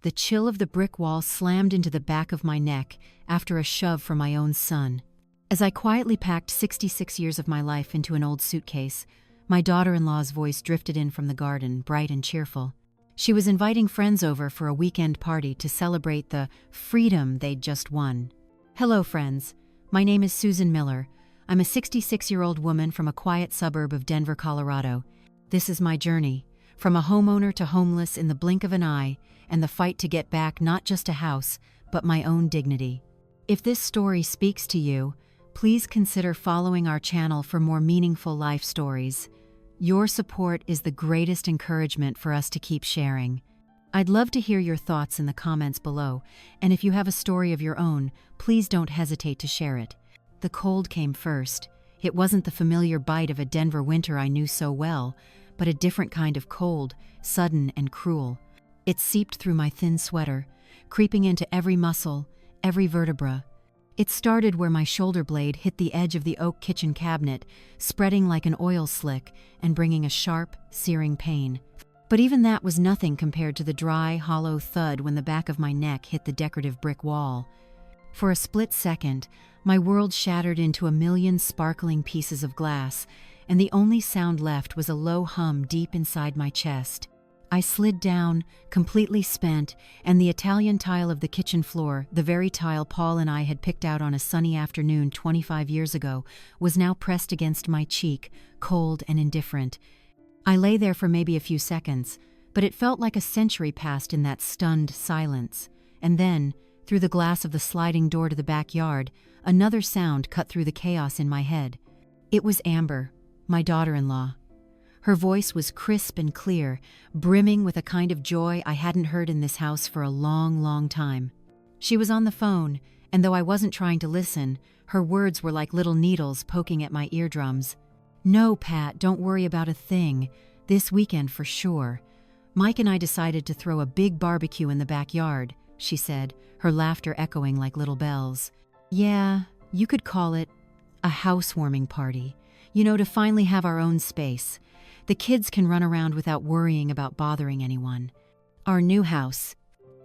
the chill of the brick wall slammed into the back of my neck after a shove from my own son. As I quietly packed 66 years of my life into an old suitcase, my daughter-in-law's voice drifted in from the garden, bright and cheerful. She was inviting friends over for a weekend party to celebrate the freedom they'd just won. "Hello, friends. My name is Susan Miller. I'm a 66-year-old woman from a quiet suburb of Denver, Colorado. This is my journey, from a homeowner to homeless in the blink of an eye, and the fight to get back not just a house, but my own dignity. If this story speaks to you, please consider following our channel for more meaningful life stories. Your support is the greatest encouragement for us to keep sharing. I'd love to hear your thoughts in the comments below, and if you have a story of your own, please don't hesitate to share it." The cold came first. It wasn't the familiar bite of a Denver winter I knew so well, but a different kind of cold, sudden and cruel. It seeped through my thin sweater, creeping into every muscle, every vertebra. It started where my shoulder blade hit the edge of the oak kitchen cabinet, spreading like an oil slick and bringing a sharp, searing pain. But even that was nothing compared to the dry, hollow thud when the back of my neck hit the decorative brick wall. For a split second, my world shattered into a million sparkling pieces of glass, and the only sound left was a low hum deep inside my chest. I slid down, completely spent, and the Italian tile of the kitchen floor, the very tile Paul and I had picked out on a sunny afternoon 25 years ago, was now pressed against my cheek, cold and indifferent. I lay there for maybe a few seconds, but it felt like a century passed in that stunned silence. And then, through the glass of the sliding door to the backyard, another sound cut through the chaos in my head. It was Amber, my daughter-in-law. Her voice was crisp and clear, brimming with a kind of joy I hadn't heard in this house for a long, long time. She was on the phone, and though I wasn't trying to listen, her words were like little needles poking at my eardrums. "No, Pat, don't worry about a thing. This weekend for sure. Mike and I decided to throw a big barbecue in the backyard," she said, her laughter echoing like little bells. "Yeah, you could call it a housewarming party. To finally have our own space. The kids can run around without worrying about bothering anyone. Our new house."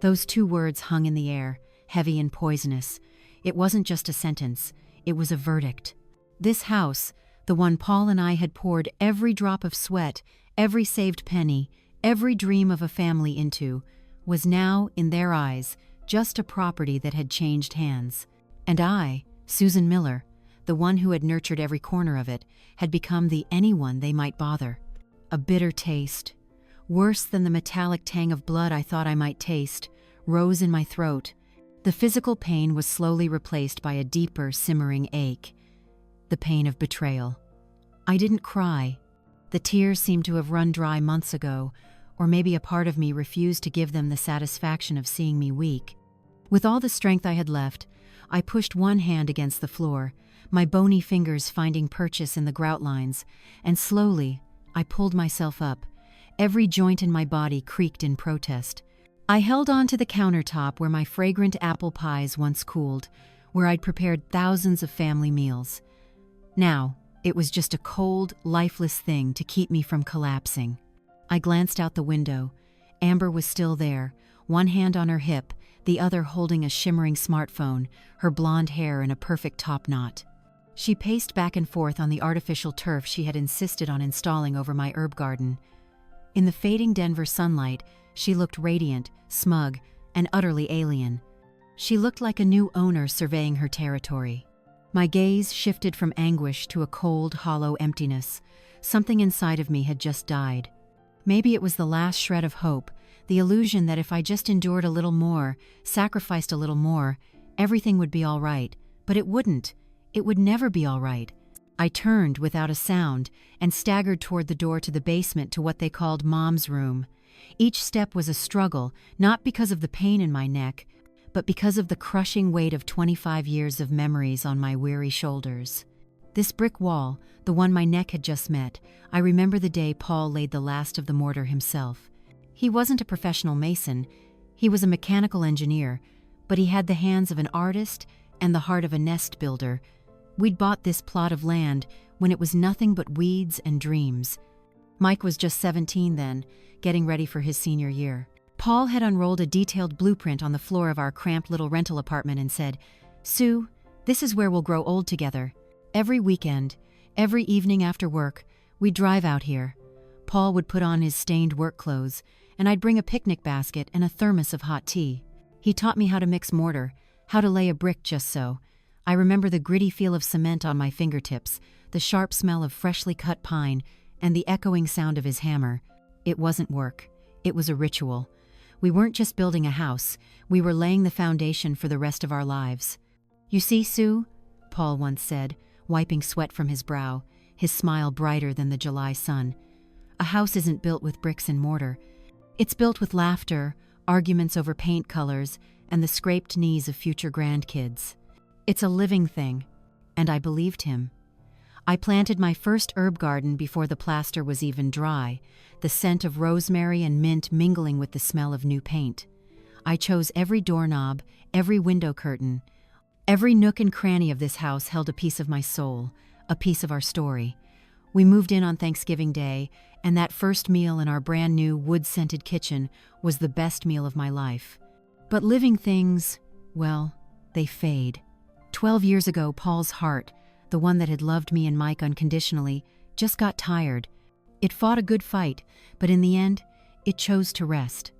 Those two words hung in the air, heavy and poisonous. It wasn't just a sentence, it was a verdict. This house, the one Paul and I had poured every drop of sweat, every saved penny, every dream of a family into, was now, in their eyes, just a property that had changed hands. And I, Susan Miller, the one who had nurtured every corner of it, had become the anyone they might bother. A bitter taste, worse than the metallic tang of blood I thought I might taste, rose in my throat. The physical pain was slowly replaced by a deeper, simmering ache. The pain of betrayal. I didn't cry. The tears seemed to have run dry months ago, or maybe a part of me refused to give them the satisfaction of seeing me weak. With all the strength I had left, I pushed one hand against the floor, my bony fingers finding purchase in the grout lines, and slowly, I pulled myself up. Every joint in my body creaked in protest. I held on to the countertop where my fragrant apple pies once cooled, where I'd prepared thousands of family meals. Now, it was just a cold, lifeless thing to keep me from collapsing. I glanced out the window. Amber was still there, one hand on her hip, the other holding a shimmering smartphone, her blonde hair in a perfect top knot. She paced back and forth on the artificial turf she had insisted on installing over my herb garden. In the fading Denver sunlight, she looked radiant, smug, and utterly alien. She looked like a new owner surveying her territory. My gaze shifted from anguish to a cold, hollow emptiness. Something inside of me had just died. Maybe it was the last shred of hope, the illusion that if I just endured a little more, sacrificed a little more, everything would be all right. But it wouldn't. It would never be all right. I turned without a sound and staggered toward the door to the basement to what they called Mom's room. Each step was a struggle, not because of the pain in my neck, but because of the crushing weight of 25 years of memories on my weary shoulders. This brick wall, the one my neck had just met, I remember the day Paul laid the last of the mortar himself. He wasn't a professional mason, he was a mechanical engineer, but he had the hands of an artist and the heart of a nest builder. We'd bought this plot of land when it was nothing but weeds and dreams. Mike was just 17 then, getting ready for his senior year. Paul had unrolled a detailed blueprint on the floor of our cramped little rental apartment and said, "Sue, this is where we'll grow old together. Every weekend, every evening after work, we'd drive out here. Paul would put on his stained work clothes, and I'd bring a picnic basket and a thermos of hot tea. He taught me how to mix mortar, how to lay a brick just so. I remember the gritty feel of cement on my fingertips, the sharp smell of freshly cut pine, and the echoing sound of his hammer. It wasn't work. It was a ritual. We weren't just building a house, we were laying the foundation for the rest of our lives. You see, Sue," Paul once said, wiping sweat from his brow, his smile brighter than the July sun, "a house isn't built with bricks and mortar. It's built with laughter, arguments over paint colors, and the scraped knees of future grandkids. It's a living thing." And I believed him. I planted my first herb garden before the plaster was even dry, the scent of rosemary and mint mingling with the smell of new paint. I chose every doorknob, every window curtain. Every nook and cranny of this house held a piece of my soul, a piece of our story. We moved in on Thanksgiving Day, and that first meal in our brand new wood-scented kitchen was the best meal of my life. But living things, well, they fade. 12 years ago, Paul's heart, the one that had loved me and Mike unconditionally, just got tired. It fought a good fight, but in the end, it chose to rest.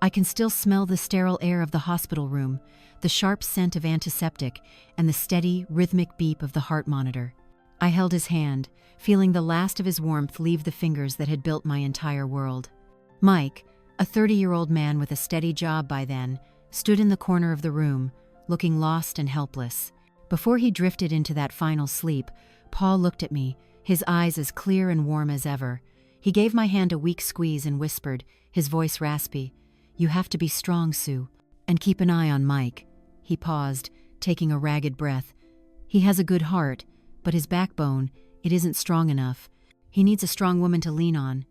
I can still smell the sterile air of the hospital room, the sharp scent of antiseptic, and the steady, rhythmic beep of the heart monitor. I held his hand, feeling the last of his warmth leave the fingers that had built my entire world. Mike, a 30-year-old man with a steady job by then, stood in the corner of the room, looking lost and helpless. Before he drifted into that final sleep, Paul looked at me, his eyes as clear and warm as ever. He gave my hand a weak squeeze and whispered, his voice raspy, "You have to be strong, Sue, and keep an eye on Mike." He paused, taking a ragged breath. "He has a good heart, but his backbone, it isn't strong enough. He needs a strong woman to lean on.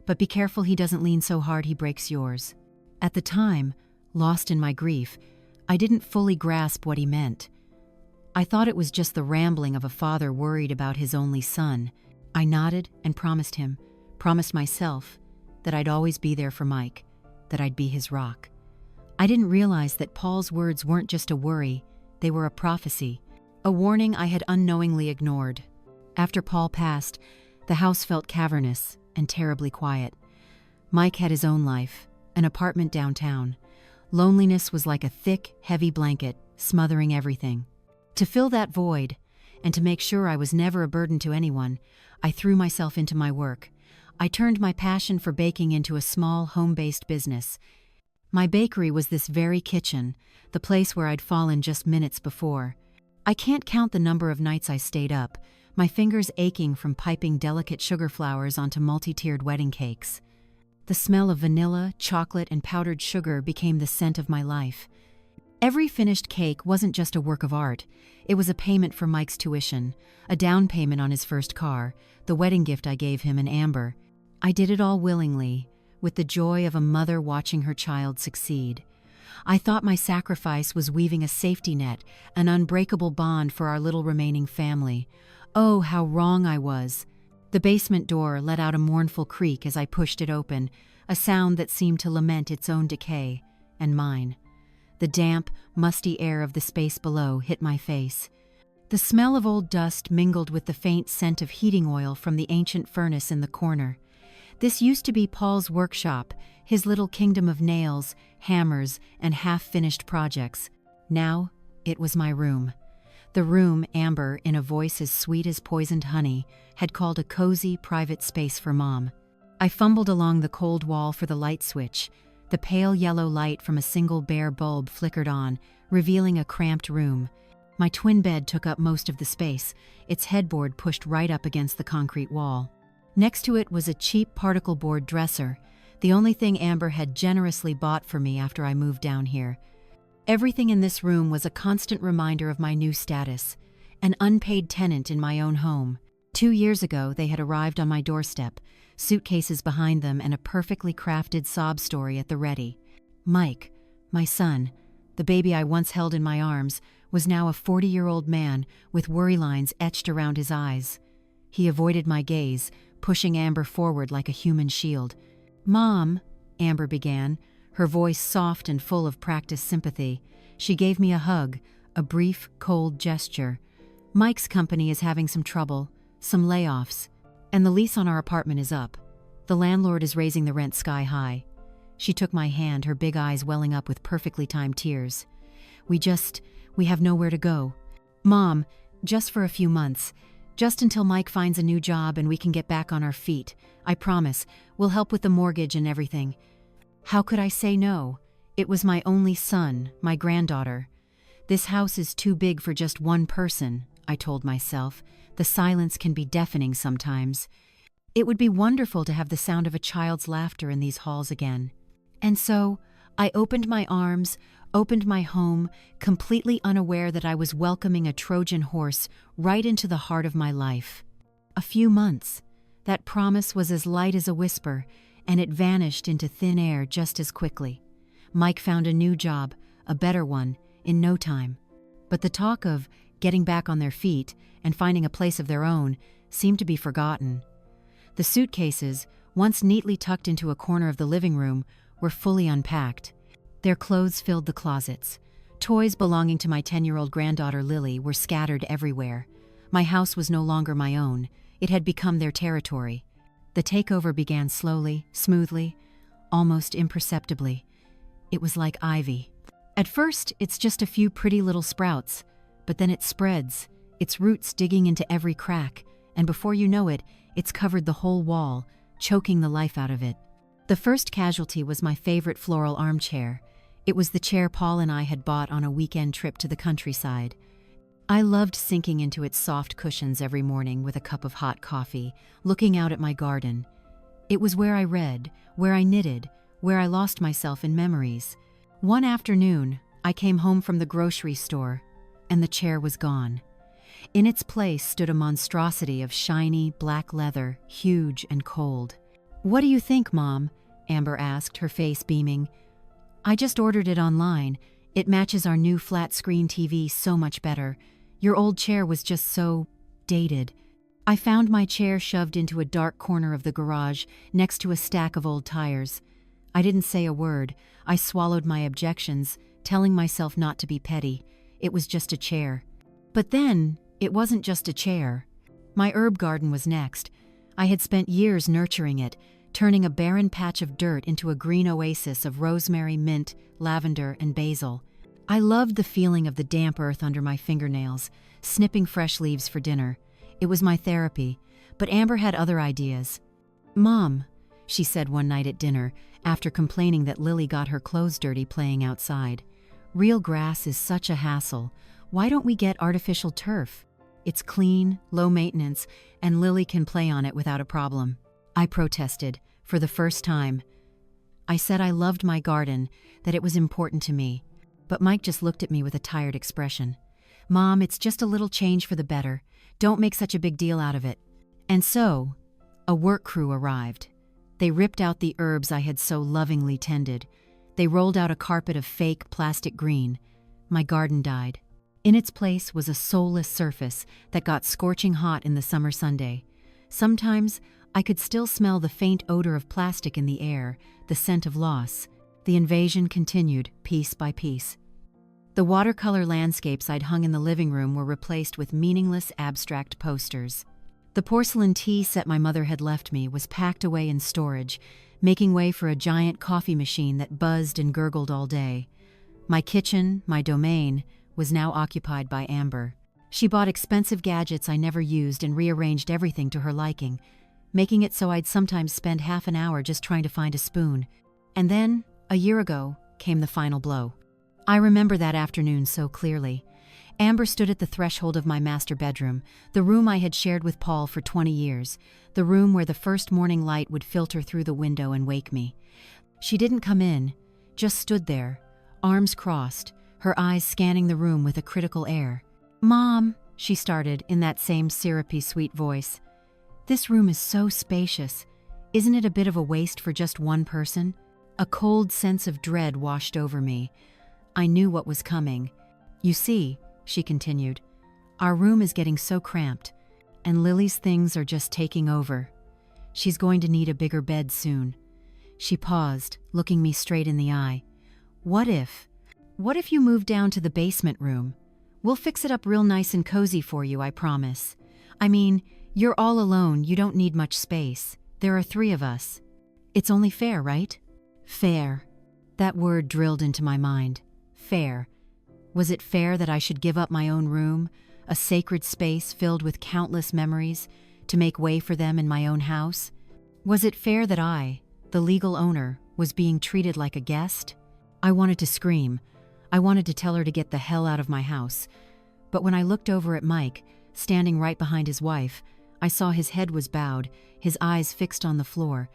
But be careful he doesn't lean so hard he breaks yours." At the time, lost in my grief, I didn't fully grasp what he meant. I thought it was just the rambling of a father worried about his only son. I nodded and promised him, promised myself, that I'd always be there for Mike, that I'd be his rock. I didn't realize that Paul's words weren't just a worry, they were a prophecy, a warning I had unknowingly ignored. After Paul passed, the house felt cavernous and terribly quiet. Mike had his own life, an apartment downtown. Loneliness was like a thick, heavy blanket, smothering everything. To fill that void, and to make sure I was never a burden to anyone, I threw myself into my work. I turned my passion for baking into a small, home-based business. My bakery was this very kitchen, the place where I'd fallen just minutes before. I can't count the number of nights I stayed up, my fingers aching from piping delicate sugar flowers onto multi-tiered wedding cakes. The smell of vanilla, chocolate, and powdered sugar became the scent of my life. Every finished cake wasn't just a work of art. It was a payment for Mike's tuition, a down payment on his first car, the wedding gift I gave him in amber. I did it all willingly, with the joy of a mother watching her child succeed. I thought my sacrifice was weaving a safety net, an unbreakable bond for our little remaining family. Oh, how wrong I was. The basement door let out a mournful creak as I pushed it open, a sound that seemed to lament its own decay, and mine. The damp, musty air of the space below hit my face. The smell of old dust mingled with the faint scent of heating oil from the ancient furnace in the corner. This used to be Paul's workshop, his little kingdom of nails, hammers, and half-finished projects. Now, it was my room. The room Amber, in a voice as sweet as poisoned honey, had called a cozy, private space for Mom. I fumbled along the cold wall for the light switch. The pale yellow light from a single bare bulb flickered on, revealing a cramped room. My twin bed took up most of the space, its headboard pushed right up against the concrete wall. Next to it was a cheap particle board dresser, the only thing Amber had generously bought for me after I moved down here. Everything in this room was a constant reminder of my new status, an unpaid tenant in my own home. 2 years ago, they had arrived on my doorstep, suitcases behind them and a perfectly crafted sob story at the ready. Mike, my son, the baby I once held in my arms, was now a 40-year-old man with worry lines etched around his eyes. He avoided my gaze, pushing Amber forward like a human shield. "Mom," Amber began, her voice soft and full of practiced sympathy. She gave me a hug, a brief, cold gesture. Mike's company is having some trouble, some layoffs, and the lease on our apartment is up. The landlord is raising the rent sky high. She took my hand, her big eyes welling up with perfectly timed tears. We have nowhere to go. Mom, just for a few months. Just until Mike finds a new job and we can get back on our feet. I promise, we'll help with the mortgage and everything. How could I say no? It was my only son, my granddaughter. This house is too big for just one person, I told myself. The silence can be deafening sometimes. It would be wonderful to have the sound of a child's laughter in these halls again. And so, I opened my arms, opened my home, completely unaware that I was welcoming a Trojan horse right into the heart of my life. A few months. That promise was as light as a whisper, and it vanished into thin air just as quickly. Mike found a new job, a better one, in no time. But the talk of getting back on their feet and finding a place of their own seemed to be forgotten. The suitcases, once neatly tucked into a corner of the living room, were fully unpacked. Their clothes filled the closets. Toys belonging to my 10-year-old granddaughter Lily were scattered everywhere. My house was no longer my own. It had become their territory. The takeover began slowly, smoothly, almost imperceptibly. It was like ivy. At first, it's just a few pretty little sprouts, but then it spreads, its roots digging into every crack, and before you know it, it's covered the whole wall, choking the life out of it. The first casualty was my favorite floral armchair. It was the chair Paul and I had bought on a weekend trip to the countryside. I loved sinking into its soft cushions every morning with a cup of hot coffee, looking out at my garden. It was where I read, where I knitted, where I lost myself in memories. One afternoon, I came home from the grocery store, and the chair was gone. In its place stood a monstrosity of shiny, black leather, huge and cold. "What do you think, Mom?" Amber asked, her face beaming. "I just ordered it online. It matches our new flat-screen TV so much better. Your old chair was just so dated." I found my chair shoved into a dark corner of the garage, next to a stack of old tires. I didn't say a word. I swallowed my objections, telling myself not to be petty. It was just a chair. But then, it wasn't just a chair. My herb garden was next. I had spent years nurturing it, turning a barren patch of dirt into a green oasis of rosemary, mint, lavender, and basil. I loved the feeling of the damp earth under my fingernails, snipping fresh leaves for dinner. It was my therapy, but Amber had other ideas. "Mom," she said one night at dinner, after complaining that Lily got her clothes dirty playing outside. "Real grass is such a hassle. Why don't we get artificial turf? It's clean, low maintenance, and Lily can play on it without a problem." I protested, for the first time. I said I loved my garden, that it was important to me. But Mike just looked at me with a tired expression. "Mom, it's just a little change for the better. Don't make such a big deal out of it." And so, a work crew arrived. They ripped out the herbs I had so lovingly tended. They rolled out a carpet of fake plastic green. My garden died. In its place was a soulless surface that got scorching hot in the summer Sunday. Sometimes, I could still smell the faint odor of plastic in the air, the scent of loss. The invasion continued, piece by piece. The watercolor landscapes I'd hung in the living room were replaced with meaningless abstract posters. The porcelain tea set my mother had left me was packed away in storage, making way for a giant coffee machine that buzzed and gurgled all day. My kitchen, my domain, was now occupied by Amber. She bought expensive gadgets I never used and rearranged everything to her liking, making it so I'd sometimes spend half an hour just trying to find a spoon. And then, a year ago, came the final blow. I remember that afternoon so clearly. Amber stood at the threshold of my master bedroom, the room I had shared with Paul for 20 years, the room where the first morning light would filter through the window and wake me. She didn't come in, just stood there, arms crossed, her eyes scanning the room with a critical air. "Mom," she started in that same syrupy sweet voice. "This room is so spacious. Isn't it a bit of a waste for just one person?" A cold sense of dread washed over me. I knew what was coming. "You see," she continued, "our room is getting so cramped, and Lily's things are just taking over. She's going to need a bigger bed soon." She paused, looking me straight in the eye. What if you moved down to the basement room? We'll fix it up real nice and cozy for you, I promise. I mean, you're all alone, you don't need much space. There are 3 of us. It's only fair, right? Fair. That word drilled into my mind. Fair. Was it fair that I should give up my own room, a sacred space filled with countless memories, to make way for them in my own house? Was it fair that I, the legal owner, was being treated like a guest? I wanted to scream. I wanted to tell her to get the hell out of my house. But when I looked over at Mike, standing right behind his wife, I saw his head was bowed, his eyes fixed on the floor.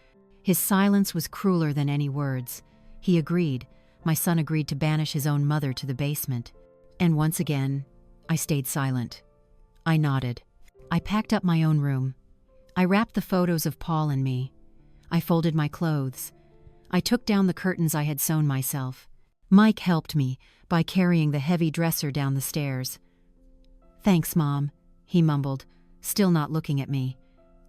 His silence was crueler than any words. He agreed. My son agreed to banish his own mother to the basement. And once again, I stayed silent. I nodded. I packed up my own room. I wrapped the photos of Paul and me. I folded my clothes. I took down the curtains I had sewn myself. Mike helped me by carrying the heavy dresser down the stairs. "Thanks, Mom," he mumbled, still not looking at me.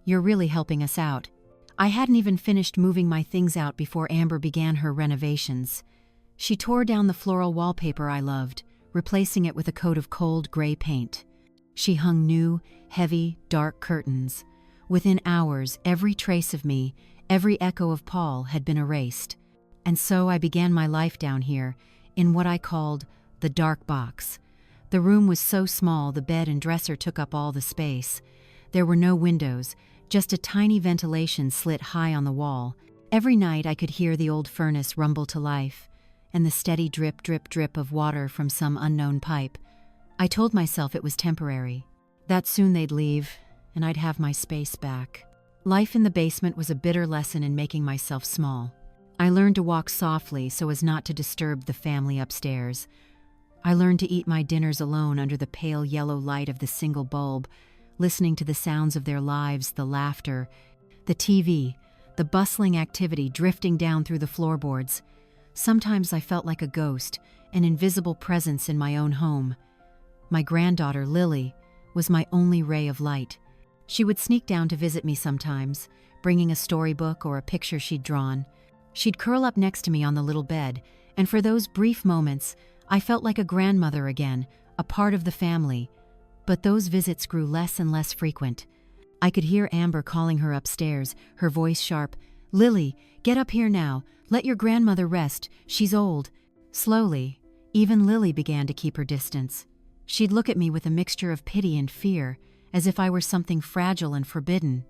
"You're really helping us out." I hadn't even finished moving my things out before Amber began her renovations. She tore down the floral wallpaper I loved, replacing it with a coat of cold gray paint. She hung new, heavy, dark curtains. Within hours, every trace of me, every echo of Paul had been erased. And so I began my life down here, in what I called the dark box. The room was so small the bed and dresser took up all the space. There were no windows, just a tiny ventilation slit high on the wall. Every night I could hear the old furnace rumble to life, and the steady drip, drip, drip of water from some unknown pipe. I told myself it was temporary, that soon they'd leave, and I'd have my space back. Life in the basement was a bitter lesson in making myself small. I learned to walk softly so as not to disturb the family upstairs. I learned to eat my dinners alone under the pale yellow light of the single bulb, listening to the sounds of their lives, the laughter, the TV, the bustling activity drifting down through the floorboards. Sometimes I felt like a ghost, an invisible presence in my own home. My granddaughter, Lily, was my only ray of light. She would sneak down to visit me sometimes, bringing a storybook or a picture she'd drawn. She'd curl up next to me on the little bed, and for those brief moments, I felt like a grandmother again, a part of the family. But those visits grew less and less frequent. I could hear Amber calling her upstairs, her voice sharp. "Lily, get up here now. Let your grandmother rest. She's old." Slowly, even Lily began to keep her distance. She'd look at me with a mixture of pity and fear, as if I were something fragile and forbidden.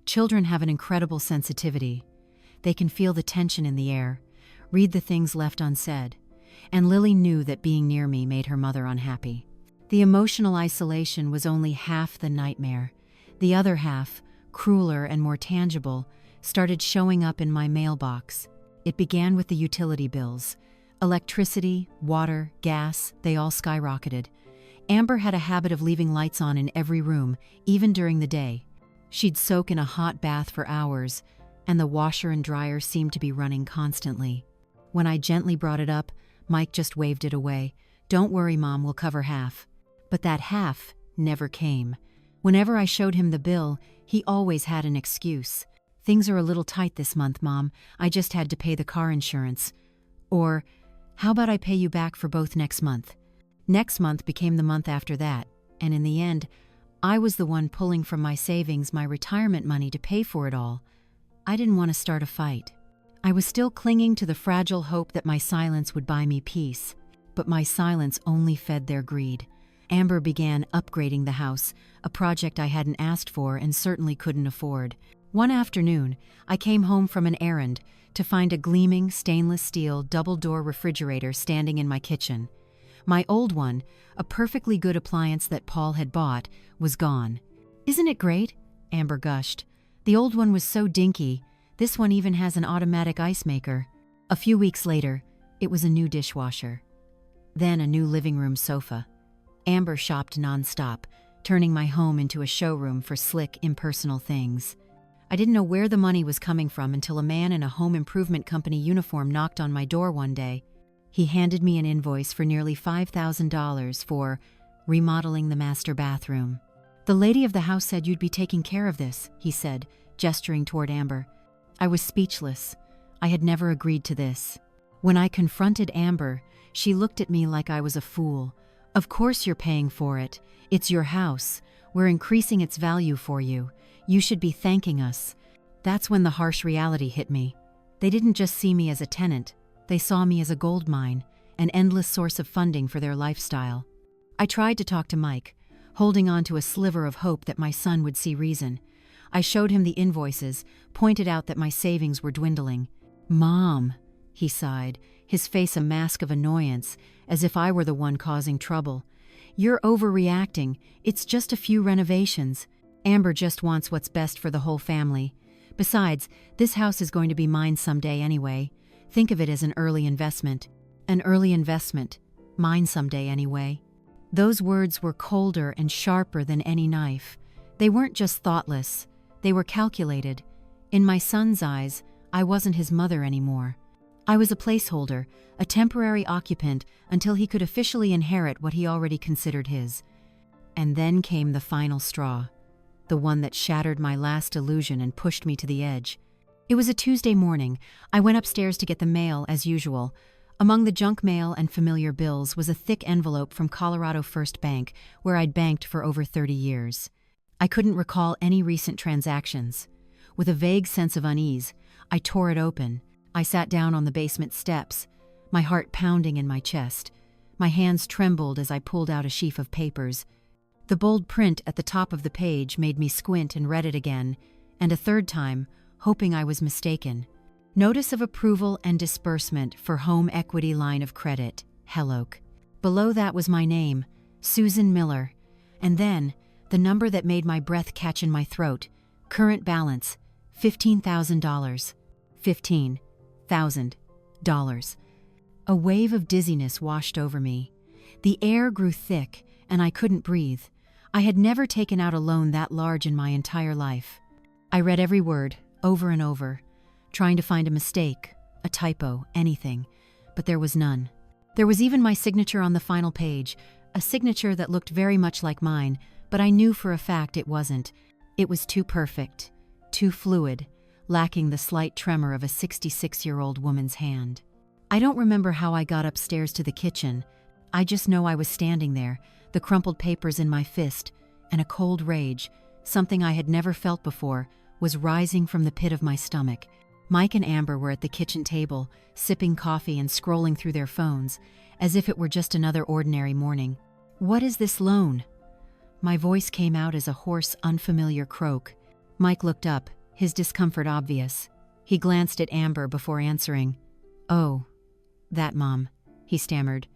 Children have an incredible sensitivity. They can feel the tension in the air, read the things left unsaid. And Lily knew that being near me made her mother unhappy. The emotional isolation was only half the nightmare. The other half, crueler and more tangible, started showing up in my mailbox. It began with the utility bills. Electricity, water, gas, they all skyrocketed. Amber had a habit of leaving lights on in every room, even during the day. She'd soak in a hot bath for hours, and the washer and dryer seemed to be running constantly. When I gently brought it up, Mike just waved it away. "Don't worry, Mom, we'll cover half." But that half never came. Whenever I showed him the bill, he always had an excuse. "Things are a little tight this month, Mom. I just had to pay the car insurance." Or, "How about I pay you back for both next month?" Next month became the month after that, and in the end, I was the one pulling from my savings my retirement money to pay for it all. I didn't want to start a fight. I was still clinging to the fragile hope that my silence would buy me peace, but my silence only fed their greed. Amber began upgrading the house, a project I hadn't asked for and certainly couldn't afford. One afternoon, I came home from an errand to find a gleaming stainless steel double-door refrigerator standing in my kitchen. My old one, a perfectly good appliance that Paul had bought, was gone. "Isn't it great?" Amber gushed. "The old one was so dinky. This one even has an automatic ice maker." A few weeks later, it was a new dishwasher. Then a new living room sofa. Amber shopped nonstop, turning my home into a showroom for slick, impersonal things. I didn't know where the money was coming from until a man in a home improvement company uniform knocked on my door one day. He handed me an invoice for nearly $5,000 for remodeling the master bathroom. "The lady of the house said you'd be taking care of this," he said, gesturing toward Amber. I was speechless. I had never agreed to this. When I confronted Amber, she looked at me like I was a fool. Of course you're paying for it. It's your house. We're increasing its value for you. You should be thanking us. That's when the harsh reality hit me. They didn't just see me as a tenant. They saw me as a gold mine, an endless source of funding for their lifestyle. I tried to talk to Mike, holding on to a sliver of hope that my son would see reason. I showed him the invoices, pointed out that my savings were dwindling. "Mom," he sighed, his face a mask of annoyance, as if I were the one causing trouble. "You're overreacting. It's just a few renovations. Amber just wants what's best for the whole family. Besides, this house is going to be mine someday anyway. Think of it as an early investment. An early investment. Mine someday anyway." Those words were colder and sharper than any knife. They weren't just thoughtless. They were calculated. In my son's eyes, I wasn't his mother anymore. I was a placeholder, a temporary occupant until he could officially inherit what he already considered his. And then came the final straw, the one that shattered my last illusion and pushed me to the edge. It was a Tuesday morning. I went upstairs to get the mail, as usual. Among the junk mail and familiar bills was a thick envelope from Colorado First Bank, where I'd banked for over 30 years. I couldn't recall any recent transactions. With a vague sense of unease, I tore it open. I sat down on the basement steps, my heart pounding in my chest. My hands trembled as I pulled out a sheaf of papers. The bold print at the top of the page made me squint and read it again, and a third time, hoping I was mistaken. Notice of approval and disbursement for home equity line of credit, Helloak. Below that was my name, Susan Miller, and then the number that made my breath catch in my throat. Current balance, $15,000. $15,000. A wave of dizziness washed over me. The air grew thick, and I couldn't breathe. I had never taken out a loan that large in my entire life. I read every word, over and over, trying to find a mistake, a typo, anything, but there was none. There was even my signature on the final page, a signature that looked very much like mine, but I knew for a fact it wasn't. It was too perfect, too fluid, lacking the slight tremor of a 66-year-old woman's hand. I don't remember how I got upstairs to the kitchen. I just know I was standing there, the crumpled papers in my fist, and a cold rage, something I had never felt before, was rising from the pit of my stomach. Mike and Amber were at the kitchen table, sipping coffee and scrolling through their phones, as if it were just another ordinary morning. "What is this loan?" My voice came out as a hoarse, unfamiliar croak. Mike looked up, his discomfort obvious. He glanced at Amber before answering. "Oh, that, Mom," he stammered.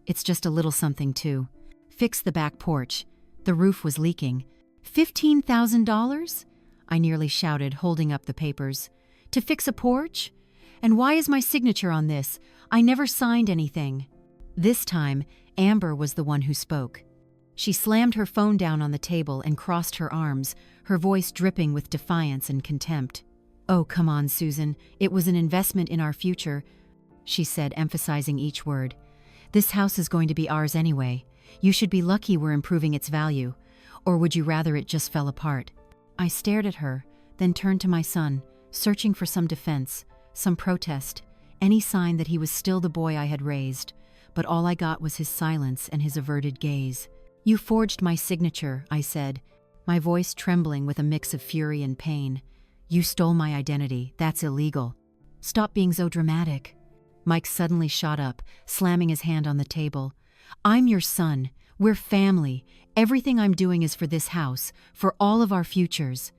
"It's just a little something, too. Fix the back porch. The roof was leaking." $15,000? I nearly shouted, holding up the papers. "To fix a porch? And why is my signature on this? I never signed anything." This time, Amber was the one who spoke. She slammed her phone down on the table and crossed her arms, her voice dripping with defiance and contempt. "Oh, come on, Susan. It was an investment in our future," she said, emphasizing each word. "This house is going to be ours anyway. You should be lucky we're improving its value. Or would you rather it just fell apart?" I stared at her, then turned to my son, searching for some defense, some protest, any sign that he was still the boy I had raised. But all I got was his silence and his averted gaze. "You forged my signature," I said, my voice trembling with a mix of fury and pain. "You stole my identity. That's illegal." "Stop being so dramatic." Mike suddenly shot up, slamming his hand on the table. "I'm your son. We're family. Everything I'm doing is for this house, for all of our futures."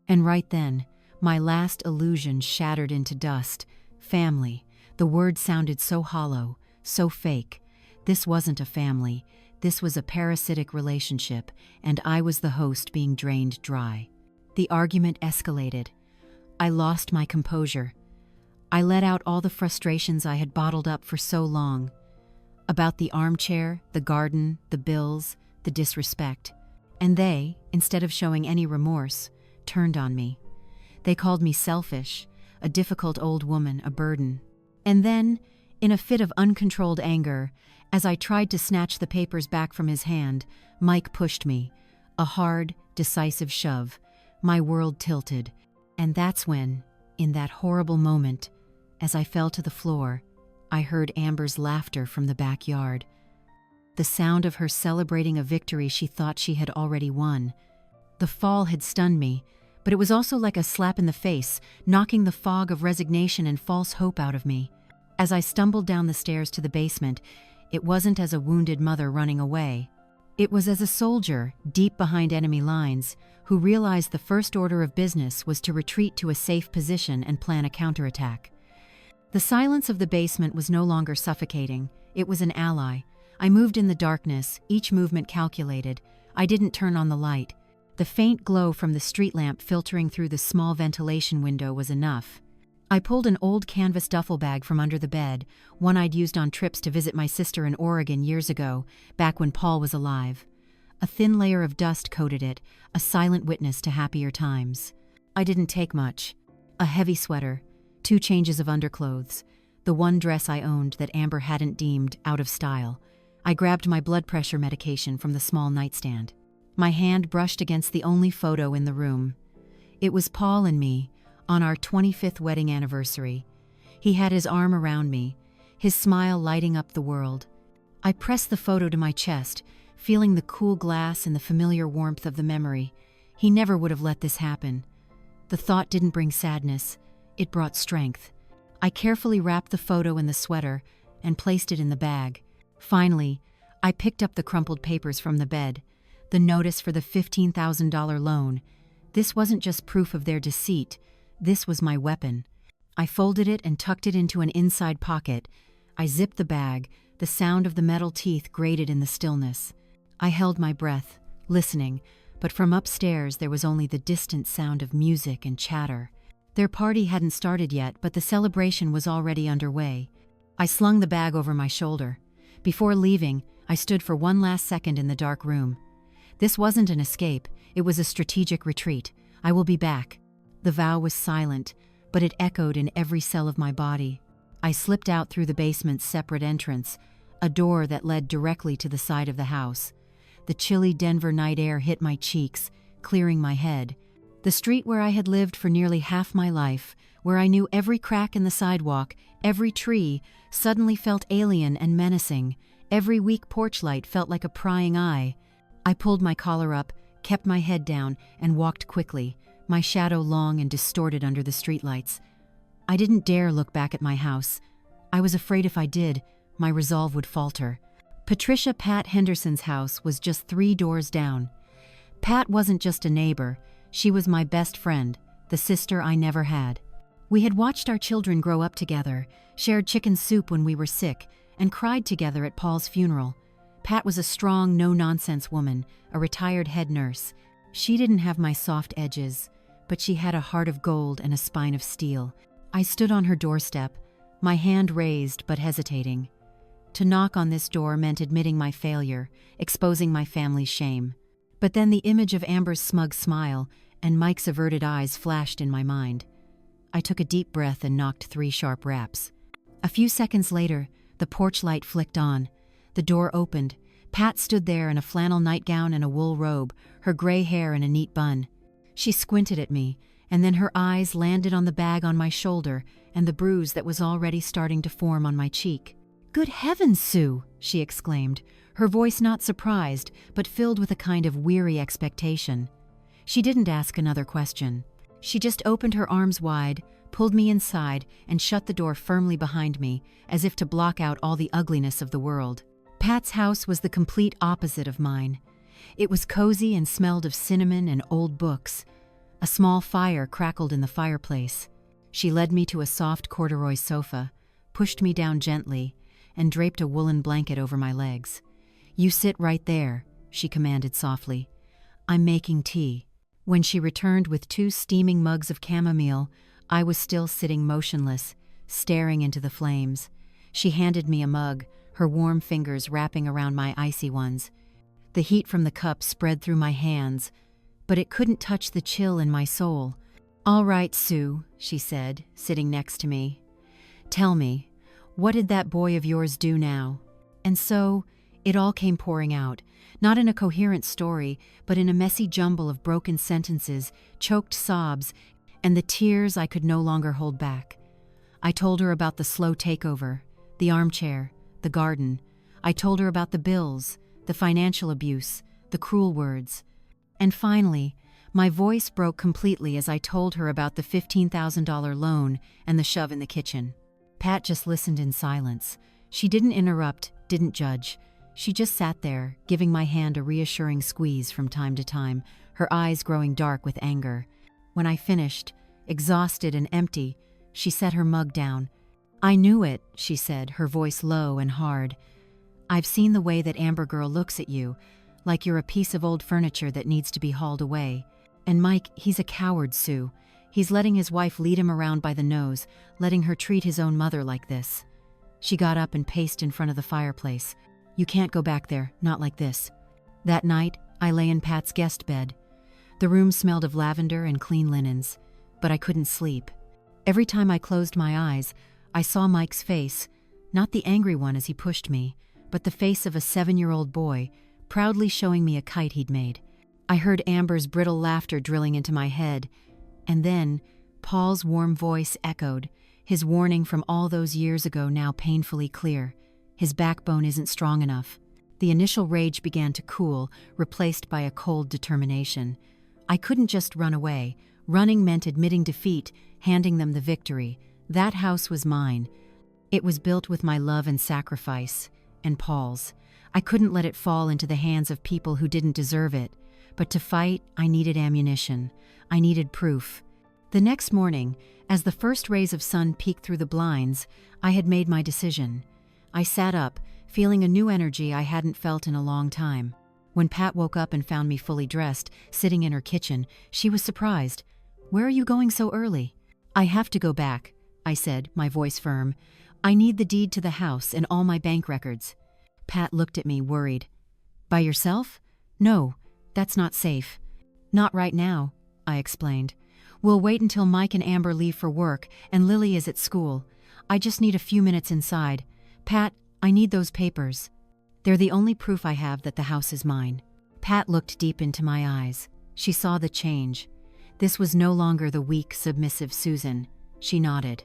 And right then, my last illusion shattered into dust. Family. The word sounded so hollow, so fake. This wasn't a family. This was a parasitic relationship, and I was the host being drained dry. The argument escalated. I lost my composure. I let out all the frustrations I had bottled up for so long. About the armchair, the garden, the bills, the disrespect. And they, instead of showing any remorse, turned on me. They called me selfish, a difficult old woman, a burden. And then, in a fit of uncontrolled anger, as I tried to snatch the papers back from his hand, Mike pushed me. A hard, decisive shove. My world tilted. And that's when, in that horrible moment, as I fell to the floor, I heard Amber's laughter from the backyard. The sound of her celebrating a victory she thought she had already won. The fall had stunned me, but it was also like a slap in the face, knocking the fog of resignation and false hope out of me. As I stumbled down the stairs to the basement, it wasn't as a wounded mother running away. It was as a soldier, deep behind enemy lines, who realized the first order of business was to retreat to a safe position and plan a counterattack. The silence of the basement was no longer suffocating. It was an ally. I moved in the darkness, each movement calculated. I didn't turn on the light. The faint glow from the street lamp filtering through the small ventilation window was enough. I pulled an old canvas duffel bag from under the bed, one I'd used on trips to visit my sister in Oregon years ago, back when Paul was alive. A thin layer of dust coated it, a silent witness to happier times. I didn't take much. A heavy sweater, 2 changes of underclothes, the one dress I owned that Amber hadn't deemed out of style. I grabbed my blood pressure medication from the small nightstand. My hand brushed against the only photo in the room. It was Paul and me, on our 25th wedding anniversary. He had his arm around me, his smile lighting up the world. I pressed the photo to my chest, feeling the cool glass and the familiar warmth of the memory. He never would have let this happen. The thought didn't bring sadness, it brought strength. I carefully wrapped the photo in the sweater and placed it in the bag. Finally, I picked up the crumpled papers from the bed, the notice for the $15,000 loan. This wasn't just proof of their deceit, this was my weapon. I folded it and tucked it into an inside pocket. I zipped the bag, the sound of the metal teeth grated in the stillness. I held my breath, listening, but from upstairs there was only the distant sound of music and chatter. Their party hadn't started yet, but the celebration was already underway. I slung the bag over my shoulder. Before leaving, I stood for one last second in the dark room. This wasn't an escape, it was a strategic retreat. I will be back. The vow was silent, but it echoed in every cell of my body. I slipped out through the basement's separate entrance, a door that led directly to the side of the house. The chilly Denver night air hit my cheeks, clearing my head. The street where I had lived for nearly half my life, where I knew every crack in the sidewalk, every tree, suddenly felt alien and menacing. Every weak porch light felt like a prying eye. I pulled my collar up, kept my head down, and walked quickly, my shadow long and distorted under the streetlights. I didn't dare look back at my house. I was afraid if I did, my resolve would falter. Patricia Pat Henderson's house was just 3 doors down. Pat wasn't just a neighbor, she was my best friend, the sister I never had. We had watched our children grow up together, shared chicken soup when we were sick, and cried together at Paul's funeral. Pat was a strong, no-nonsense woman, a retired head nurse. She didn't have my soft edges, but she had a heart of gold and a spine of steel. I stood on her doorstep, my hand raised but hesitating. To knock on this door meant admitting my failure, exposing my family's shame. But then the image of Amber's smug smile and Mike's averted eyes flashed in my mind. I took a deep breath and knocked 3 sharp raps. A few seconds later, the porch light flicked on. The door opened. Pat stood there in a flannel nightgown and a wool robe, her gray hair in a neat bun. She squinted at me, and then her eyes landed on the bag on my shoulder and the bruise that was already starting to form on my cheek. "Good heavens, Sue!" she exclaimed, her voice not surprised, but filled with a kind of weary expectation. She didn't ask another question. She just opened her arms wide, pulled me inside, and shut the door firmly behind me, as if to block out all the ugliness of the world. Pat's house was the complete opposite of mine. It was cozy and smelled of cinnamon and old books. A small fire crackled in the fireplace. She led me to a soft corduroy sofa, pushed me down gently, and draped a woolen blanket over my legs. "You sit right there," she commanded softly. "I'm making tea." When she returned with 2 steaming mugs of chamomile, I was still sitting motionless, staring into the flames. She handed me a mug, her warm fingers wrapping around my icy ones. The heat from the cup spread through my hands, but it couldn't touch the chill in my soul. "All right, Sue," she said, sitting next to me. "Tell me, what did that boy of yours do now?" And so, it all came pouring out, not in a coherent story, but in a messy jumble of broken sentences, choked sobs, and the tears I could no longer hold back. I told her about the slow takeover, the armchair, the garden. I told her about the bills, the financial abuse, the cruel words. And finally, my voice broke completely as I told her about the $15,000 loan and the shove in the kitchen. Pat just listened in silence. She didn't interrupt, didn't judge. She just sat there, giving my hand a reassuring squeeze from time to time, her eyes growing dark with anger. When I finished, exhausted and empty, she set her mug down. "I knew it," she said, her voice low and hard. "I've seen the way that Amber Girl looks at you, like you're a piece of old furniture that needs to be hauled away. And Mike, he's a coward, Sue. He's letting his wife lead him around by the nose, letting her treat his own mother like this." She got up and paced in front of the fireplace. "You can't go back there, not like this." That night, I lay in Pat's guest bed. The room smelled of lavender and clean linens, but I couldn't sleep. Every time I closed my eyes, I saw Mike's face, not the angry one as he pushed me, but the face of a 7-year-old boy, proudly showing me a kite he'd made. I heard Amber's brittle laughter drilling into my head, and then Paul's warm voice echoed, his warning from all those years ago now painfully clear. His backbone isn't strong enough. The initial rage began to cool, replaced by a cold determination. I couldn't just run away. Running meant admitting defeat, handing them the victory. That house was mine. It was built with my love and sacrifice, and Paul's. I couldn't let it fall into the hands of people who didn't deserve it. But to fight, I needed ammunition. I needed proof. The next morning, as the first rays of sun peeked through the blinds, I had made my decision. I sat up, feeling a new energy I hadn't felt in a long time. When Pat woke up and found me fully dressed, sitting in her kitchen, she was surprised. "Where are you going so early?" "I have to go back," I said, my voice firm. "I need the deed to the house and all my bank records." Pat looked at me, worried. "By yourself?" "No, that's not safe." "Not right now," I explained. "We'll wait until Mike and Amber leave for work and Lily is at school. I just need a few minutes inside. Pat, I need those papers. They're the only proof I have that the house is mine." Pat looked deep into my eyes. She saw the change. This was no longer the weak, submissive Susan. She nodded.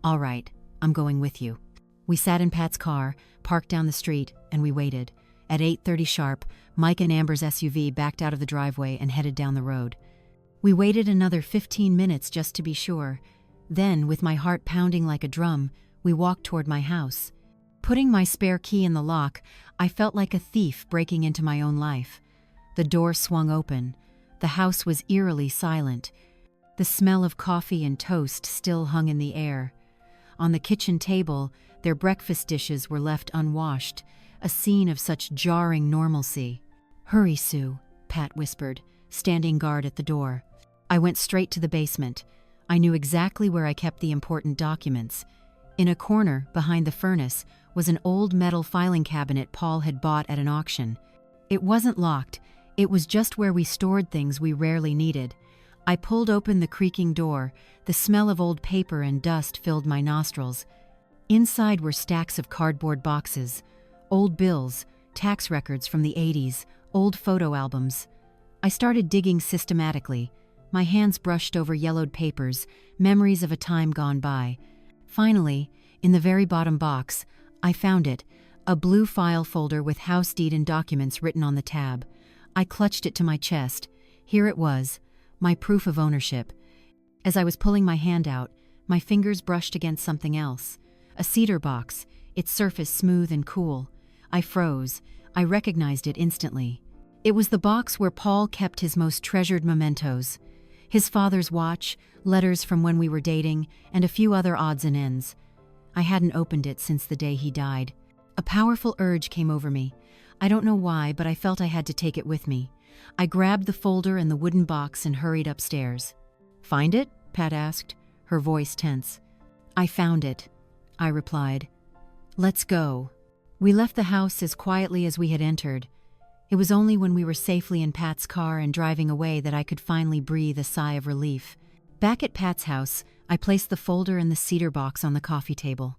"All right, I'm going with you." We sat in Pat's car, parked down the street, and we waited. At 8:30 sharp, Mike and Amber's SUV backed out of the driveway and headed down the road. We waited another 15 minutes just to be sure. Then, with my heart pounding like a drum, we walked toward my house. Putting my spare key in the lock, I felt like a thief breaking into my own life. The door swung open. The house was eerily silent. The smell of coffee and toast still hung in the air. On the kitchen table, their breakfast dishes were left unwashed, a scene of such jarring normalcy. "Hurry, Sue," Pat whispered, standing guard at the door. I went straight to the basement. I knew exactly where I kept the important documents. In a corner, behind the furnace, was an old metal filing cabinet Paul had bought at an auction. It wasn't locked. It was just where we stored things we rarely needed. I pulled open the creaking door. The smell of old paper and dust filled my nostrils. Inside were stacks of cardboard boxes, old bills, tax records from the 80s, old photo albums. I started digging systematically. My hands brushed over yellowed papers, memories of a time gone by. Finally, in the very bottom box, I found it, a blue file folder with house deed and documents written on the tab. I clutched it to my chest. Here it was, my proof of ownership. As I was pulling my hand out, my fingers brushed against something else. A cedar box, its surface smooth and cool. I froze. I recognized it instantly. It was the box where Paul kept his most treasured mementos. His father's watch, letters from when we were dating, and a few other odds and ends. I hadn't opened it since the day he died. A powerful urge came over me. I don't know why, but I felt I had to take it with me. I grabbed the folder and the wooden box and hurried upstairs. "Find it?" Pat asked, her voice tense. "I found it," I replied. "Let's go." We left the house as quietly as we had entered. It was only when we were safely in Pat's car and driving away that I could finally breathe a sigh of relief. Back at Pat's house, I placed the folder and the cedar box on the coffee table.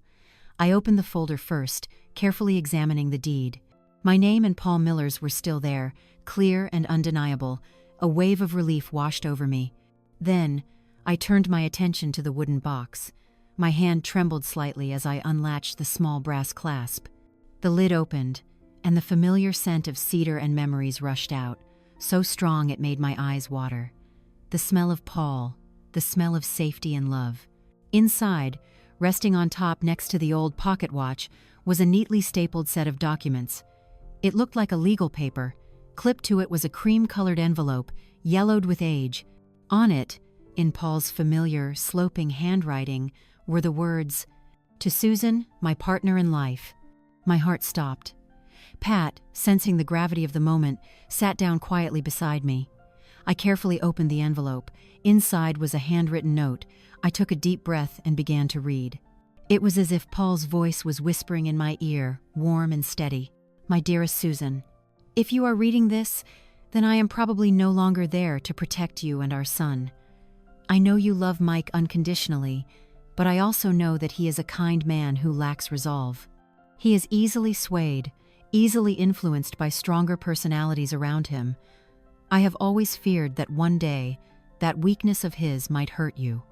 I opened the folder first, carefully examining the deed. My name and Paul Miller's were still there, clear and undeniable. A wave of relief washed over me. Then, I turned my attention to the wooden box. My hand trembled slightly as I unlatched the small brass clasp. The lid opened, and the familiar scent of cedar and memories rushed out, so strong it made my eyes water. The smell of Paul, the smell of safety and love. Inside, resting on top next to the old pocket watch, was a neatly stapled set of documents. It looked like a legal paper. Clipped to it was a cream-colored envelope, yellowed with age. On it, in Paul's familiar, sloping handwriting, were the words, "To Susan, my partner in life." My heart stopped. Pat, sensing the gravity of the moment, sat down quietly beside me. I carefully opened the envelope. Inside was a handwritten note. I took a deep breath and began to read. It was as if Paul's voice was whispering in my ear, warm and steady. "My dearest Susan, if you are reading this, then I am probably no longer there to protect you and our son. I know you love Mike unconditionally, but I also know that he is a kind man who lacks resolve. He is easily swayed, easily influenced by stronger personalities around him. I have always feared that one day, that weakness of his might hurt you.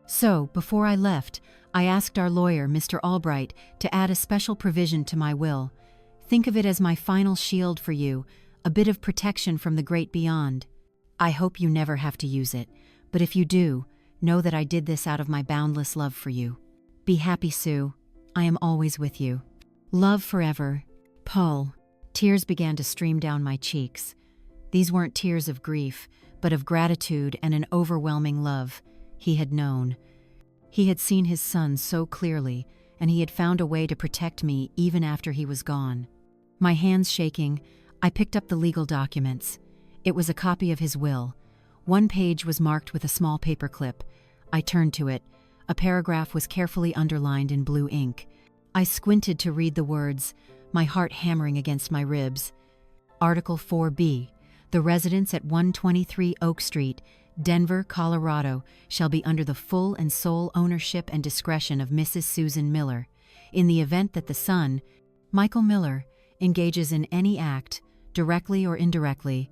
So, before I left, I asked our lawyer, Mr. Albright, to add a special provision to my will. Think of it as my final shield for you, a bit of protection from the great beyond. I hope you never have to use it, but if you do, know that I did this out of my boundless love for you. Be happy, Sue. I am always with you. Love forever, Paul." Tears began to stream down my cheeks. These weren't tears of grief, but of gratitude and an overwhelming love. He had known. He had seen his son so clearly, and he had found a way to protect me even after he was gone. My hands shaking, I picked up the legal documents. It was a copy of his will. One page was marked with a small paperclip. I turned to it. A paragraph was carefully underlined in blue ink. I squinted to read the words, my heart hammering against my ribs. Article 4B. The residence at 123 Oak Street, Denver, Colorado, shall be under the full and sole ownership and discretion of Mrs. Susan Miller. In the event that the son, Michael Miller, engages in any act, directly or indirectly,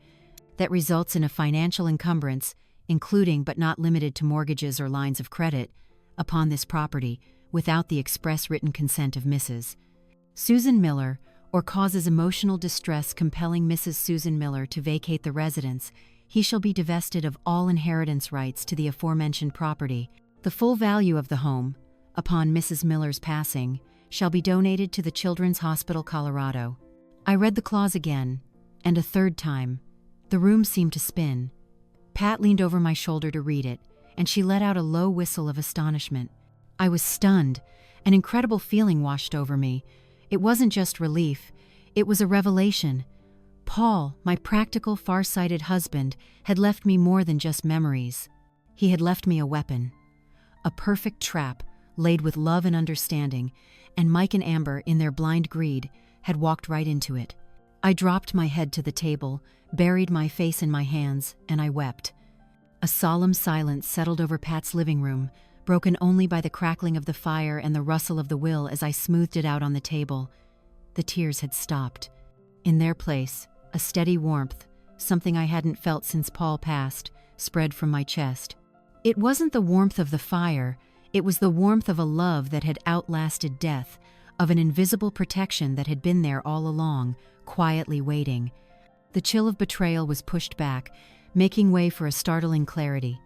that results in a financial encumbrance, including but not limited to mortgages or lines of credit, upon this property, without the express written consent of Mrs. Susan Miller, or causes emotional distress compelling Mrs. Susan Miller to vacate the residence, he shall be divested of all inheritance rights to the aforementioned property. The full value of the home, upon Mrs. Miller's passing, shall be donated to the Children's Hospital Colorado. I read the clause again, and a third time. The room seemed to spin. Pat leaned over my shoulder to read it, and she let out a low whistle of astonishment. I was stunned. An incredible feeling washed over me. It wasn't just relief. It was a revelation. Paul, my practical, far-sighted husband, had left me more than just memories. He had left me a weapon. A perfect trap, laid with love and understanding, and Mike and Amber, in their blind greed, had walked right into it. I dropped my head to the table, buried my face in my hands, and I wept. A solemn silence settled over Pat's living room, broken only by the crackling of the fire and the rustle of the will as I smoothed it out on the table. The tears had stopped. In their place, a steady warmth, something I hadn't felt since Paul passed, spread from my chest. It wasn't the warmth of the fire, it was the warmth of a love that had outlasted death, of an invisible protection that had been there all along, quietly waiting. The chill of betrayal was pushed back, making way for a startling clarity.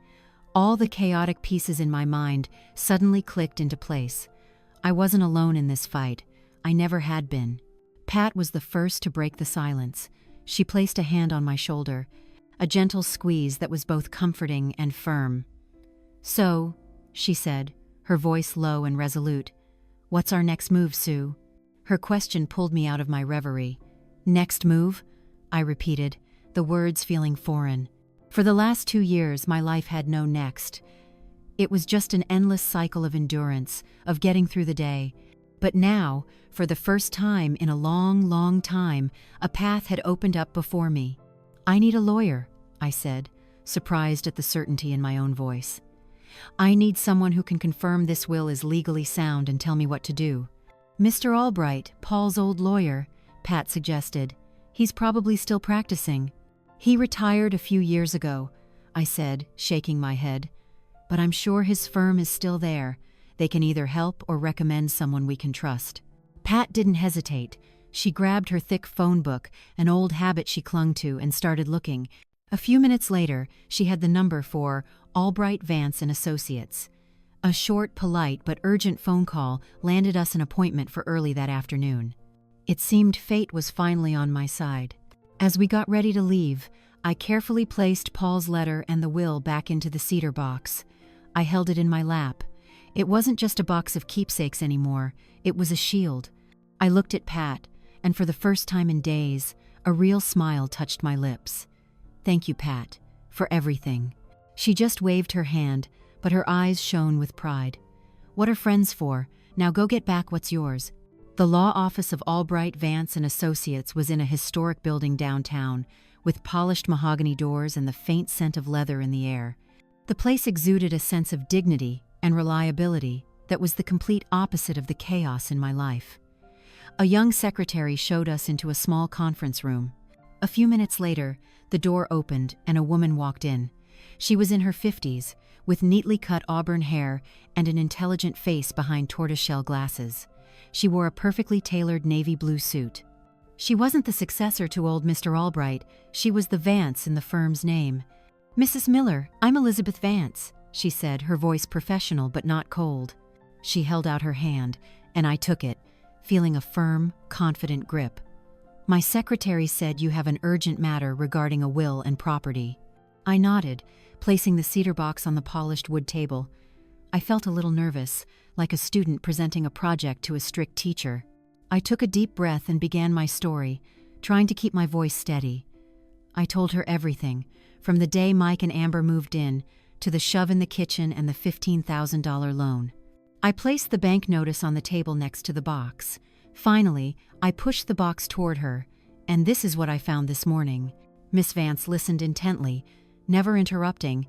All the chaotic pieces in my mind suddenly clicked into place. I wasn't alone in this fight. I never had been. Pat was the first to break the silence. She placed a hand on my shoulder, a gentle squeeze that was both comforting and firm. "So," she said, her voice low and resolute, "what's our next move, Sue?" Her question pulled me out of my reverie. "Next move?" I repeated, the words feeling foreign. For the last 2 years, my life had no next. It was just an endless cycle of endurance, of getting through the day. But now, for the first time in a long, long time, a path had opened up before me. "I need a lawyer," I said, surprised at the certainty in my own voice. "I need someone who can confirm this will is legally sound and tell me what to do." "Mr. Albright, Paul's old lawyer," Pat suggested. "He's probably still practicing." "He retired a few years ago," I said, shaking my head. "But I'm sure his firm is still there. they can either help or recommend someone we can trust. Pat didn't hesitate. She grabbed her thick phone book, an old habit she clung to, and started looking. A few minutes later, she had the number for Albright, Vance and Associates. A short, polite, but urgent phone call landed us an appointment for early that afternoon. It seemed fate was finally on my side. As we got ready to leave, I carefully placed Paul's letter and the will back into the cedar box. I held it in my lap. It wasn't just a box of keepsakes anymore, it was a shield. I looked at Pat, and for the first time in days, a real smile touched my lips. "Thank you, Pat, for everything." She just waved her hand, but her eyes shone with pride. "What are friends for? Now go get back what's yours." The law office of Albright, Vance and Associates was in a historic building downtown, with polished mahogany doors and the faint scent of leather in the air. The place exuded a sense of dignity and reliability that was the complete opposite of the chaos in my life. A young secretary showed us into a small conference room. A few minutes later, the door opened and a woman walked in. She was in her 50s, with neatly cut auburn hair and an intelligent face behind tortoiseshell glasses. She wore a perfectly tailored navy blue suit. She wasn't the successor to old Mr. Albright, she was the Vance in the firm's name. "Mrs. Miller, I'm Elizabeth Vance," she said, her voice professional but not cold. She held out her hand, and I took it, feeling a firm, confident grip. "My secretary said you have an urgent matter regarding a will and property." I nodded, placing the cedar box on the polished wood table. I felt a little nervous, like a student presenting a project to a strict teacher. I took a deep breath and began my story, trying to keep my voice steady. I told her everything, from the day Mike and Amber moved in, to the shove in the kitchen and the $15,000 loan. I placed the bank notice on the table next to the box. Finally, I pushed the box toward her, and this is what I found this morning. Miss Vance listened intently, never interrupting,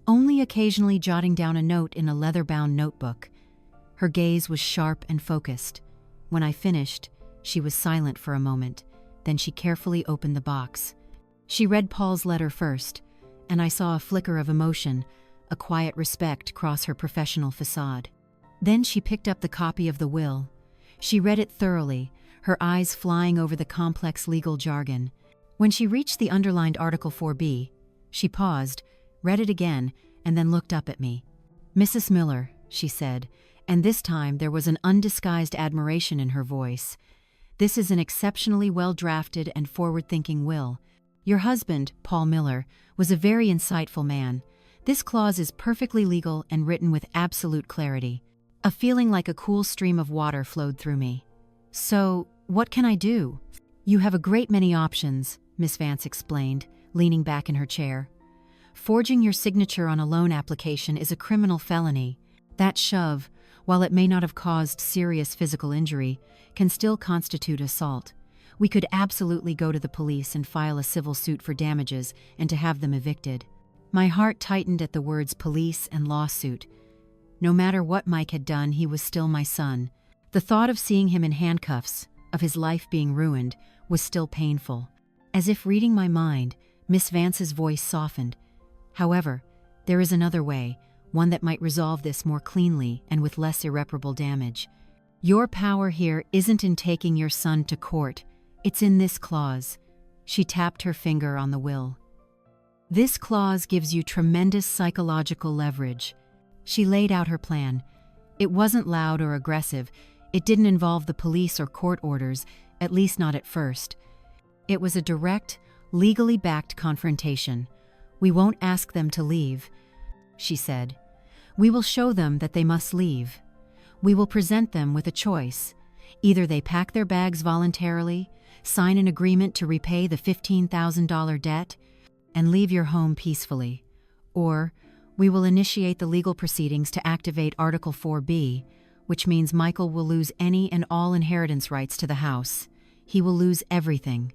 only occasionally jotting down a note in a leather-bound notebook. Her gaze was sharp and focused. When I finished, she was silent for a moment, then she carefully opened the box. She read Paul's letter first, and I saw a flicker of emotion, a quiet respect cross her professional facade. Then she picked up the copy of the will. She read it thoroughly, her eyes flying over the complex legal jargon. When she reached the underlined Article 4B, she paused, read it again, and then looked up at me. "Mrs. Miller," she said, and this time there was an undisguised admiration in her voice. "This is an exceptionally well-drafted and forward-thinking will. Your husband, Paul Miller, was a very insightful man. This clause is perfectly legal and written with absolute clarity." A feeling like a cool stream of water flowed through me. "So, what can I do?" "You have a great many options," Miss Vance explained, leaning back in her chair. "Forging your signature on a loan application is a criminal felony. That shove, while it may not have caused serious physical injury, can still constitute assault. We could absolutely go to the police and file a civil suit for damages and to have them evicted." My heart tightened at the words police and lawsuit. No matter what Mike had done, he was still my son. The thought of seeing him in handcuffs, of his life being ruined, was still painful. As if reading my mind, Miss Vance's voice softened. "However, there is another way, one that might resolve this more cleanly and with less irreparable damage. Your power here isn't in taking your son to court, it's in this clause." She tapped her finger on the will. "This clause gives you tremendous psychological leverage." She laid out her plan. It wasn't loud or aggressive. It didn't involve the police or court orders, at least not at first. It was a direct, legally backed confrontation. "We won't ask them to leave," she said. "We will show them that they must leave. We will present them with a choice. Either they pack their bags voluntarily, sign an agreement to repay the $15,000 debt, and leave your home peacefully, or we will initiate the legal proceedings to activate Article 4B, which means Michael will lose any and all inheritance rights to the house. He will lose everything."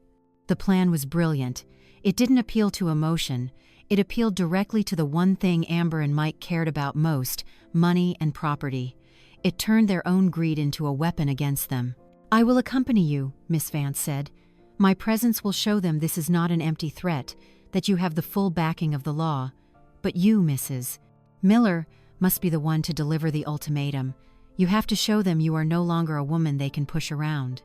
The plan was brilliant. It didn't appeal to emotion. It appealed directly to the one thing Amber and Mike cared about most, money and property. It turned their own greed into a weapon against them. "I will accompany you," Miss Vance said. "My presence will show them this is not an empty threat, that you have the full backing of the law. But you, Mrs. Miller, must be the one to deliver the ultimatum. You have to show them you are no longer a woman they can push around.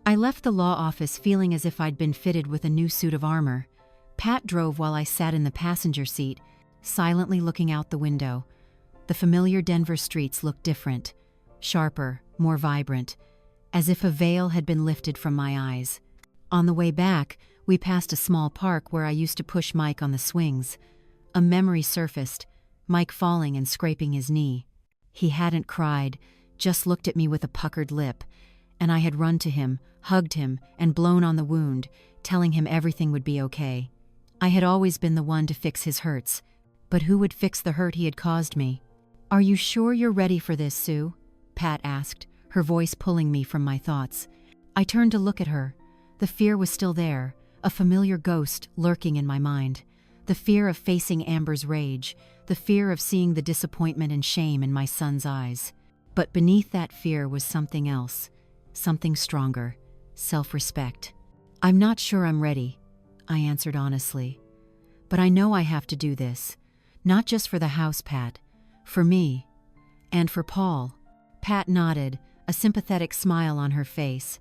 I left the law office feeling as if I'd been fitted with a new suit of armor. Pat drove while I sat in the passenger seat, silently looking out the window. The familiar Denver streets looked different, sharper, more vibrant, as if a veil had been lifted from my eyes. On the way back, we passed a small park where I used to push Mike on the swings. A memory surfaced, Mike falling and scraping his knee. He hadn't cried, just looked at me with a puckered lip, and I had run to him, hugged him, and blown on the wound, telling him everything would be okay. I had always been the one to fix his hurts, but who would fix the hurt he had caused me? "Are you sure you're ready for this, Sue?" Pat asked, her voice pulling me from my thoughts. I turned to look at her. The fear was still there, a familiar ghost lurking in my mind. The fear of facing Amber's rage, the fear of seeing the disappointment and shame in my son's eyes. But beneath that fear was something else, something stronger, self-respect. "I'm not sure I'm ready," I answered honestly. "But I know I have to do this. Not just for the house, Pat. For me. And for Paul." Pat nodded, a sympathetic smile on her face.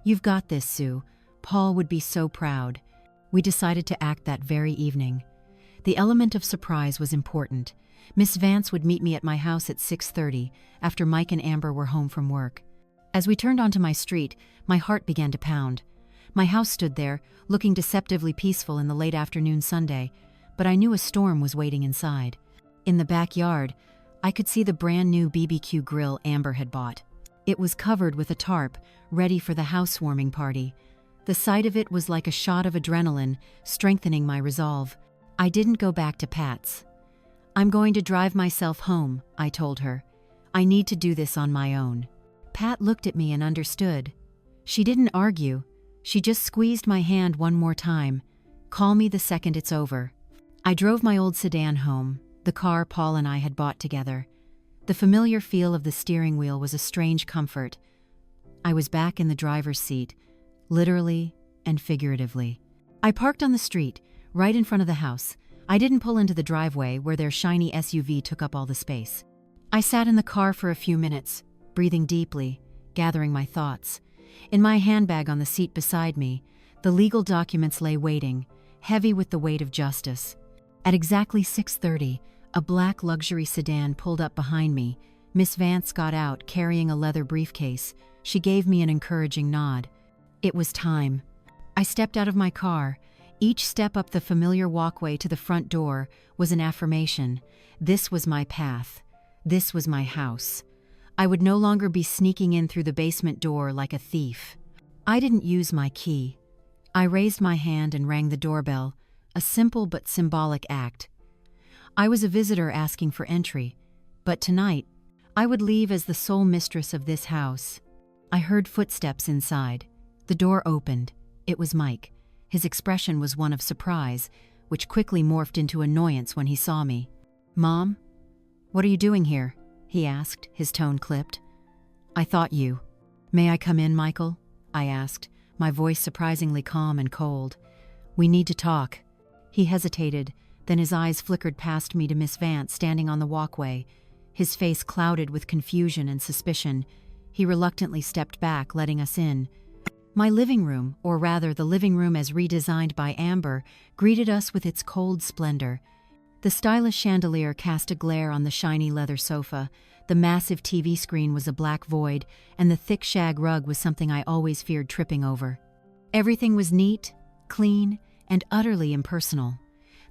"You've got this, Sue. Paul would be so proud." We decided to act that very evening. The element of surprise was important. Miss Vance would meet me at my house at 6:30, after Mike and Amber were home from work. As we turned onto my street, my heart began to pound. My house stood there, looking deceptively peaceful in the late afternoon Sunday, but I knew a storm was waiting inside. In the backyard, I could see the brand new BBQ grill Amber had bought. It was covered with a tarp, ready for the housewarming party. The sight of it was like a shot of adrenaline, strengthening my resolve. I didn't go back to Pat's. "I'm going to drive myself home," I told her. "I need to do this on my own." Pat looked at me and understood. She didn't argue. She just squeezed my hand one more time. "Call me the second it's over." I drove my old sedan home, the car Paul and I had bought together. The familiar feel of the steering wheel was a strange comfort. I was back in the driver's seat, literally and figuratively. I parked on the street, right in front of the house. I didn't pull into the driveway where their shiny SUV took up all the space. I sat in the car for a few minutes, breathing deeply, gathering my thoughts. In my handbag on the seat beside me, the legal documents lay waiting, heavy with the weight of justice. At exactly 6:30, a black luxury sedan pulled up behind me. Miss Vance got out, carrying a leather briefcase. She gave me an encouraging nod. It was time. I stepped out of my car. Each step up the familiar walkway to the front door was an affirmation. This was my path. This was my house. I would no longer be sneaking in through the basement door like a thief. I didn't use my key. I raised my hand and rang the doorbell, a simple but symbolic act. I was a visitor asking for entry, but tonight, I would leave as the sole mistress of this house. I heard footsteps inside. The door opened. It was Mike. His expression was one of surprise, which quickly morphed into annoyance when he saw me. "Mom? What are you doing here?" he asked, his tone clipped. "I thought you." "May I come in, Michael?" I asked, my voice surprisingly calm and cold. "We need to talk." He hesitated, then his eyes flickered past me to Miss Vance standing on the walkway, his face clouded with confusion and suspicion. He reluctantly stepped back, letting us in. My living room, or rather the living room as redesigned by Amber, greeted us with its cold splendor. The stylish chandelier cast a glare on the shiny leather sofa, the massive TV screen was a black void, and the thick shag rug was something I always feared tripping over. Everything was neat, clean, and utterly impersonal.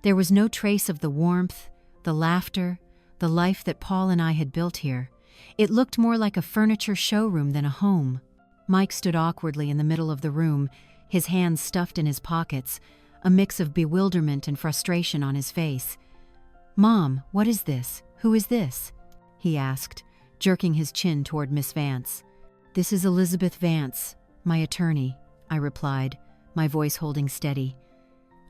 There was no trace of the warmth, the laughter, the life that Paul and I had built here. It looked more like a furniture showroom than a home. Mike stood awkwardly in the middle of the room, his hands stuffed in his pockets, a mix of bewilderment and frustration on his face. "Mom, what is this? Who is this?" he asked, jerking his chin toward Miss Vance. "This is Elizabeth Vance, my attorney," I replied, my voice holding steady.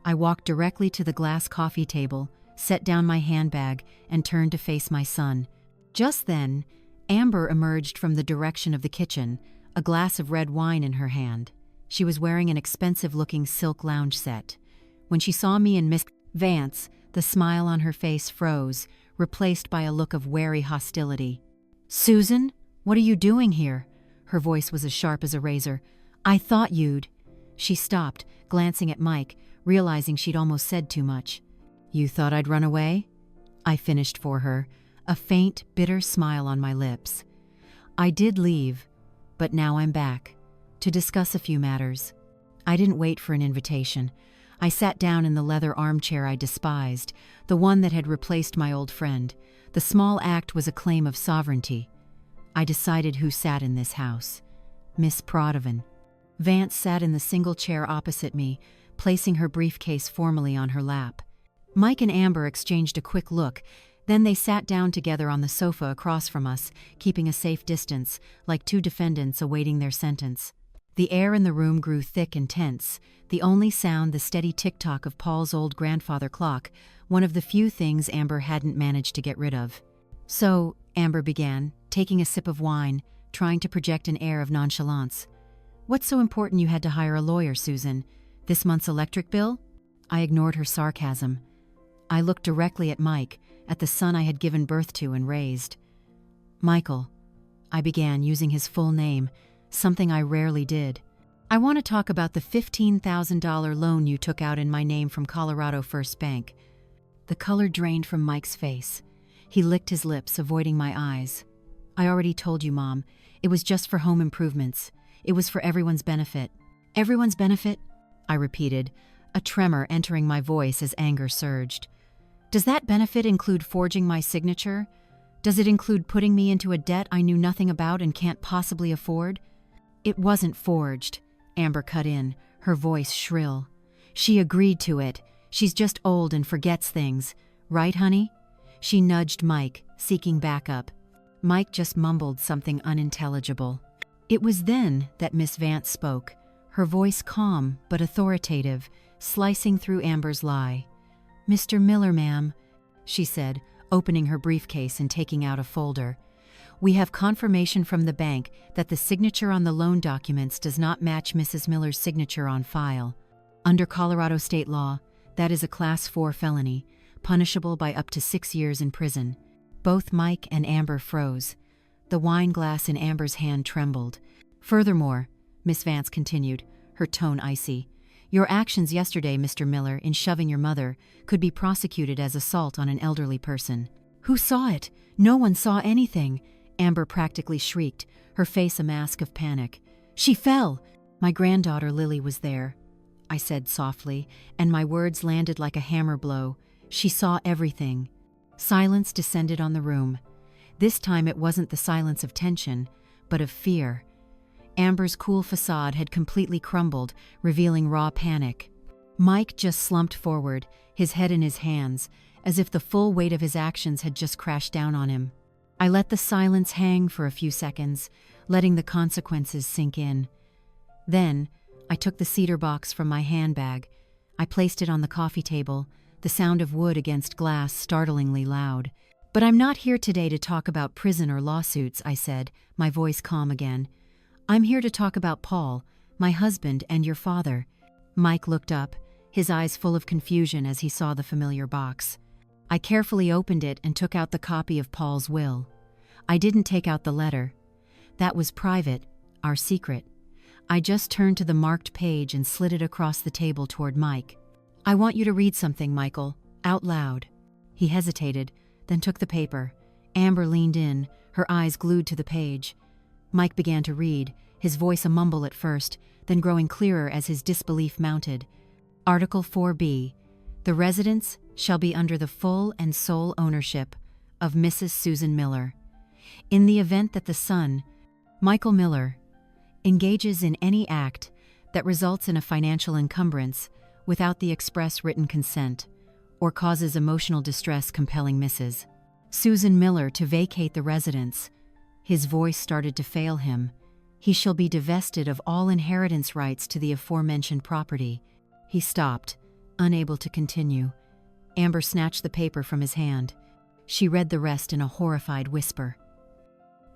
I walked directly to the glass coffee table, set down my handbag, and turned to face my son. Just then, Amber emerged from the direction of the kitchen, a glass of red wine in her hand. She was wearing an expensive-looking silk lounge set. When she saw me and Miss Vance, the smile on her face froze, replaced by a look of wary hostility. "Susan, what are you doing here?" Her voice was as sharp as a razor. "I thought you'd—" She stopped, glancing at Mike, realizing she'd almost said too much. "You thought I'd run away?" I finished for her, a faint, bitter smile on my lips. "I did leave, but now I'm back, to discuss a few matters." I didn't wait for an invitation. I sat down in the leather armchair I despised, the one that had replaced my old friend. The small act was a claim of sovereignty. I decided who sat in this house. Miss Prodovan. Vance sat in the single chair opposite me, placing her briefcase formally on her lap. Mike and Amber exchanged a quick look, then they sat down together on the sofa across from us, keeping a safe distance, like two defendants awaiting their sentence. The air in the room grew thick and tense, the only sound the steady tick-tock of Paul's old grandfather clock, one of the few things Amber hadn't managed to get rid of. "So," Amber began, taking a sip of wine, trying to project an air of nonchalance. "What's so important you had to hire a lawyer, Susan? This month's electric bill?" I ignored her sarcasm. I looked directly at Mike, at the son I had given birth to and raised. "Michael," I began, using his full name, something I rarely did. "I want to talk about the $15,000 loan you took out in my name from Colorado First Bank." The color drained from Mike's face. He licked his lips, avoiding my eyes. "I already told you, Mom. It was just for home improvements. It was for everyone's benefit." "Everyone's benefit?" I repeated, a tremor entering my voice as anger surged. "Does that benefit include forging my signature? Does it include putting me into a debt I knew nothing about and can't possibly afford?" "It wasn't forged," Amber cut in, her voice shrill. "She agreed to it. She's just old and forgets things. Right, honey?" She nudged Mike, seeking backup. Mike just mumbled something unintelligible. It was then that Miss Vance spoke, her voice calm but authoritative, slicing through Amber's lie. "Mr. Miller, ma'am," she said, opening her briefcase and taking out a folder. "We have confirmation from the bank that the signature on the loan documents does not match Mrs. Miller's signature on file. Under Colorado state law, that is a Class 4 felony, punishable by up to 6 years in prison." Both Mike and Amber froze. The wine glass in Amber's hand trembled. "Furthermore," Miss Vance continued, her tone icy, "your actions yesterday, Mr. Miller, in shoving your mother, could be prosecuted as assault on an elderly person." "Who saw it? No one saw anything," Amber practically shrieked, her face a mask of panic. "She fell!" "My granddaughter Lily was there," I said softly, and my words landed like a hammer blow. "She saw everything." Silence descended on the room. This time it wasn't the silence of tension, but of fear. Amber's cool facade had completely crumbled, revealing raw panic. Mike just slumped forward, his head in his hands, as if the full weight of his actions had just crashed down on him. I let the silence hang for a few seconds, letting the consequences sink in. Then, I took the cedar box from my handbag. I placed it on the coffee table, the sound of wood against glass startlingly loud. "But I'm not here today to talk about prison or lawsuits," I said, my voice calm again. "I'm here to talk about Paul, my husband and your father." Mike looked up, his eyes full of confusion as he saw the familiar box. I carefully opened it and took out the copy of Paul's will. I didn't take out the letter. That was private, our secret. I just turned to the marked page and slid it across the table toward Mike. "I want you to read something, Michael, out loud." He hesitated, then took the paper. Amber leaned in, her eyes glued to the page. Mike began to read, his voice a mumble at first, then growing clearer as his disbelief mounted. Article 4B. The residence shall be under the full and sole ownership of Mrs. Susan Miller. In the event that the son, Michael Miller, engages in any act that results in a financial encumbrance without the express written consent, or causes emotional distress compelling Mrs. Susan Miller to vacate the residence, his voice started to fail him, he shall be divested of all inheritance rights to the aforementioned property. He stopped, unable to continue. Amber snatched the paper from his hand. She read the rest in a horrified whisper.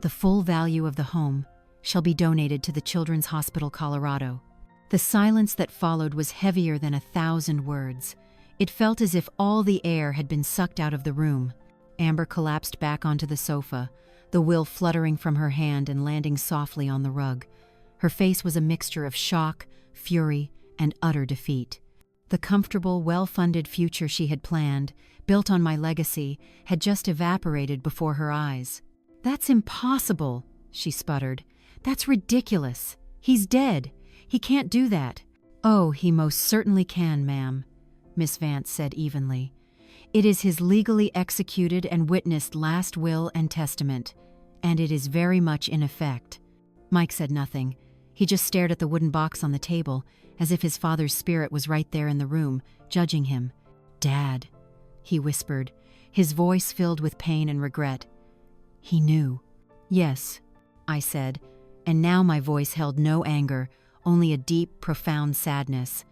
The full value of the home shall be donated to the Children's Hospital Colorado. The silence that followed was heavier than 1,000 words. It felt as if all the air had been sucked out of the room. Amber collapsed back onto the sofa, the will fluttering from her hand and landing softly on the rug. Her face was a mixture of shock, fury, and utter defeat. The comfortable, well-funded future she had planned, built on my legacy, had just evaporated before her eyes. "That's impossible," she sputtered. "That's ridiculous. He's dead. He can't do that." "Oh, he most certainly can, ma'am," Miss Vance said evenly. "It is his legally executed and witnessed last will and testament, and it is very much in effect." Mike said nothing. He just stared at the wooden box on the table, as if his father's spirit was right there in the room, judging him. "Dad," he whispered, his voice filled with pain and regret. "He knew." "Yes," I said, and now my voice held no anger, only a deep, profound sadness.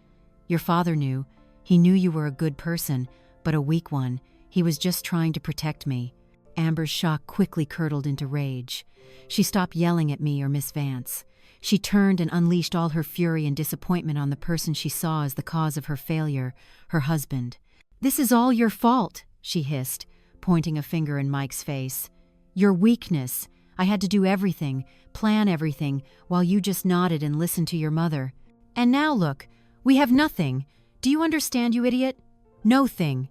"Your father knew. He knew you were a good person, but a weak one. He was just trying to protect me." Amber's shock quickly curdled into rage. She stopped yelling at me or Miss Vance. She turned and unleashed all her fury and disappointment on the person she saw as the cause of her failure, her husband. "This is all your fault," she hissed, pointing a finger in Mike's face. "Your weakness. I had to do everything, plan everything, while you just nodded and listened to your mother. And now look, we have nothing. Do you understand, you idiot? No thing."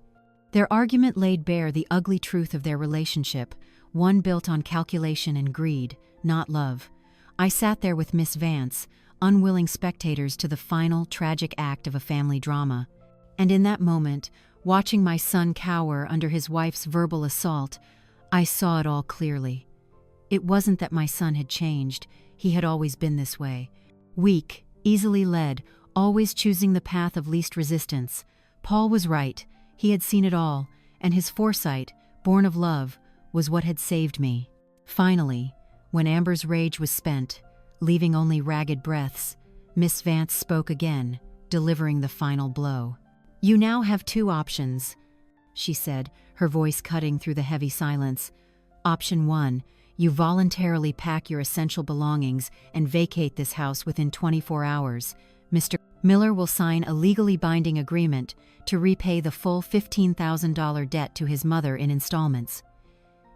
Their argument laid bare the ugly truth of their relationship, one built on calculation and greed, not love. I sat there with Miss Vance, unwilling spectators to the final, tragic act of a family drama. And in that moment, watching my son cower under his wife's verbal assault, I saw it all clearly. It wasn't that my son had changed. He had always been this way. Weak, easily led, always choosing the path of least resistance. Paul was right. He had seen it all, and his foresight, born of love, was what had saved me. Finally, when Amber's rage was spent, leaving only ragged breaths, Miss Vance spoke again, delivering the final blow. "You now have two options," she said, her voice cutting through the heavy silence. "Option 1, you voluntarily pack your essential belongings and vacate this house within 24 hours. Mr. Miller will sign a legally binding agreement to repay the full $15,000 debt to his mother in installments.